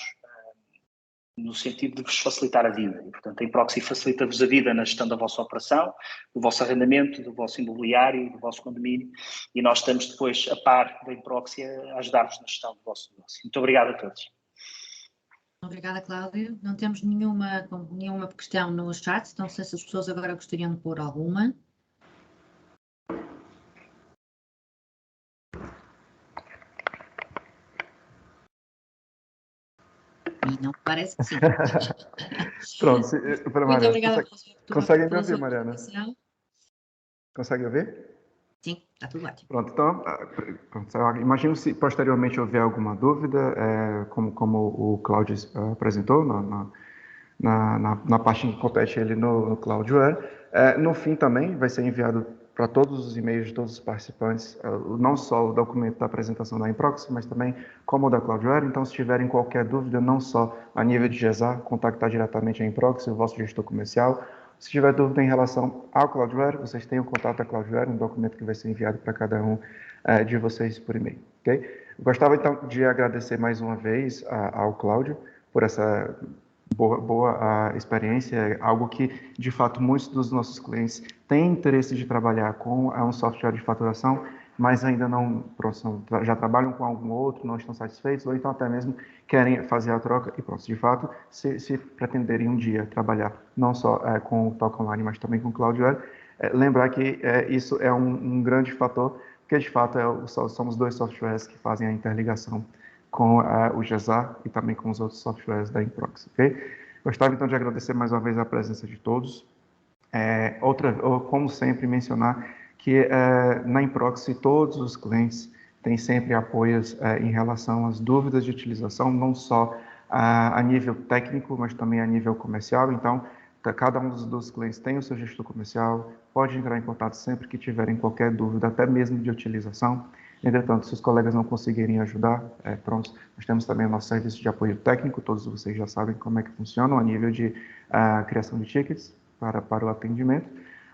no sentido de vos facilitar a vida. E, portanto, a Inproxy facilita-vos a vida na gestão da vossa operação, do vosso arrendamento, do vosso imobiliário, do vosso condomínio, e nós estamos depois, a par da Inproxy, a ajudar-vos na gestão do vosso negócio. Muito obrigado a todos. Obrigada, Cláudio. Não temos nenhuma questão no chat, não sei se as pessoas agora gostariam de pôr alguma. E não parece que sim. Pronto, para Muito obrigada conseguem me ouvir, Mariana? Consegue ouvir? Sim, está tudo ótimo. Pronto, então, imagino se posteriormente houver alguma dúvida, como o Cláudio apresentou na parte que compete ele no Cloudware. No fim também vai ser enviado para todos os e-mails de todos os participantes, não só o documento da apresentação da Inproxy, mas também como o da Cloudware. Então, se tiverem qualquer dúvida, não só a nível de GESAR, contactar diretamente a Inproxy, o vosso gestor comercial. Se tiver dúvida em relação ao Cloudware, vocês têm o contato da Cloudware, um documento que vai ser enviado para cada um de vocês por e-mail. Okay? Eu gostava, então, de agradecer mais uma vez ao Cláudio por essa boa experiência, algo que, de fato, muitos dos nossos clientes têm interesse de trabalhar com um software de faturação, mas ainda não, já trabalham com algum outro, não estão satisfeitos, ou então até mesmo querem fazer a troca e pronto. De fato, se pretenderem um dia trabalhar não só com o Toca Online, mas também com o Cloudware, lembrar que isso é um grande fator, porque de fato somos dois softwares que fazem a interligação com o GESAR e também com os outros softwares da Inproxy, ok? Gostava então de agradecer mais uma vez a presença de todos. Como sempre, mencionar que na Inproxy todos os clientes têm sempre apoios em relação às dúvidas de utilização, não só a nível técnico, mas também a nível comercial. Então, cada um dos clientes tem o seu gestor comercial, pode entrar em contato sempre que tiverem qualquer dúvida, até mesmo de utilização. Entretanto, se os colegas não conseguirem ajudar, pronto, nós temos também o nosso serviço de apoio técnico, todos vocês já sabem como é que funciona a nível de criação de tickets para o atendimento.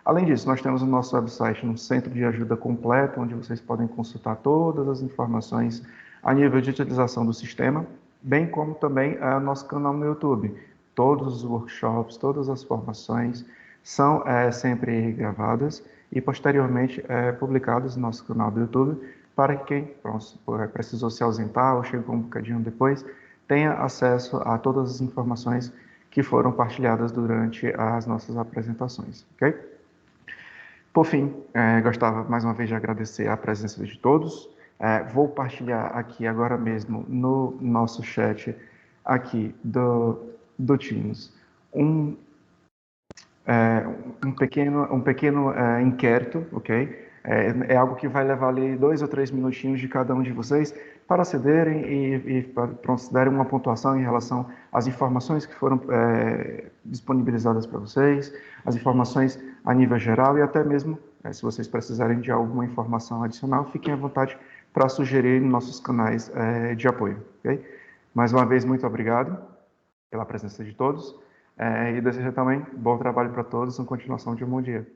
Além disso, nós temos o nosso website, um centro de ajuda completo, onde vocês podem consultar todas as informações a nível de utilização do sistema, bem como também nosso canal no YouTube. Todos os workshops, todas as formações são sempre gravadas e posteriormente publicadas no nosso canal do YouTube, para que quem precisou se ausentar ou chegou um bocadinho depois, tenha acesso a todas as informações que foram partilhadas durante as nossas apresentações, ok? Por fim, gostava mais uma vez de agradecer a presença de todos. Vou partilhar aqui agora mesmo no nosso chat aqui do Teams um pequeno inquérito, ok? É algo que vai levar ali 2 ou 3 minutinhos de cada um de vocês para acederem e para darem uma pontuação em relação às informações que foram disponibilizadas para vocês, as informações a nível geral e até mesmo, se vocês precisarem de alguma informação adicional, fiquem à vontade para sugerir nos nossos canais de apoio, ok? Mais uma vez, muito obrigado pela presença de todos e desejo também bom trabalho para todos e continuação de um bom dia.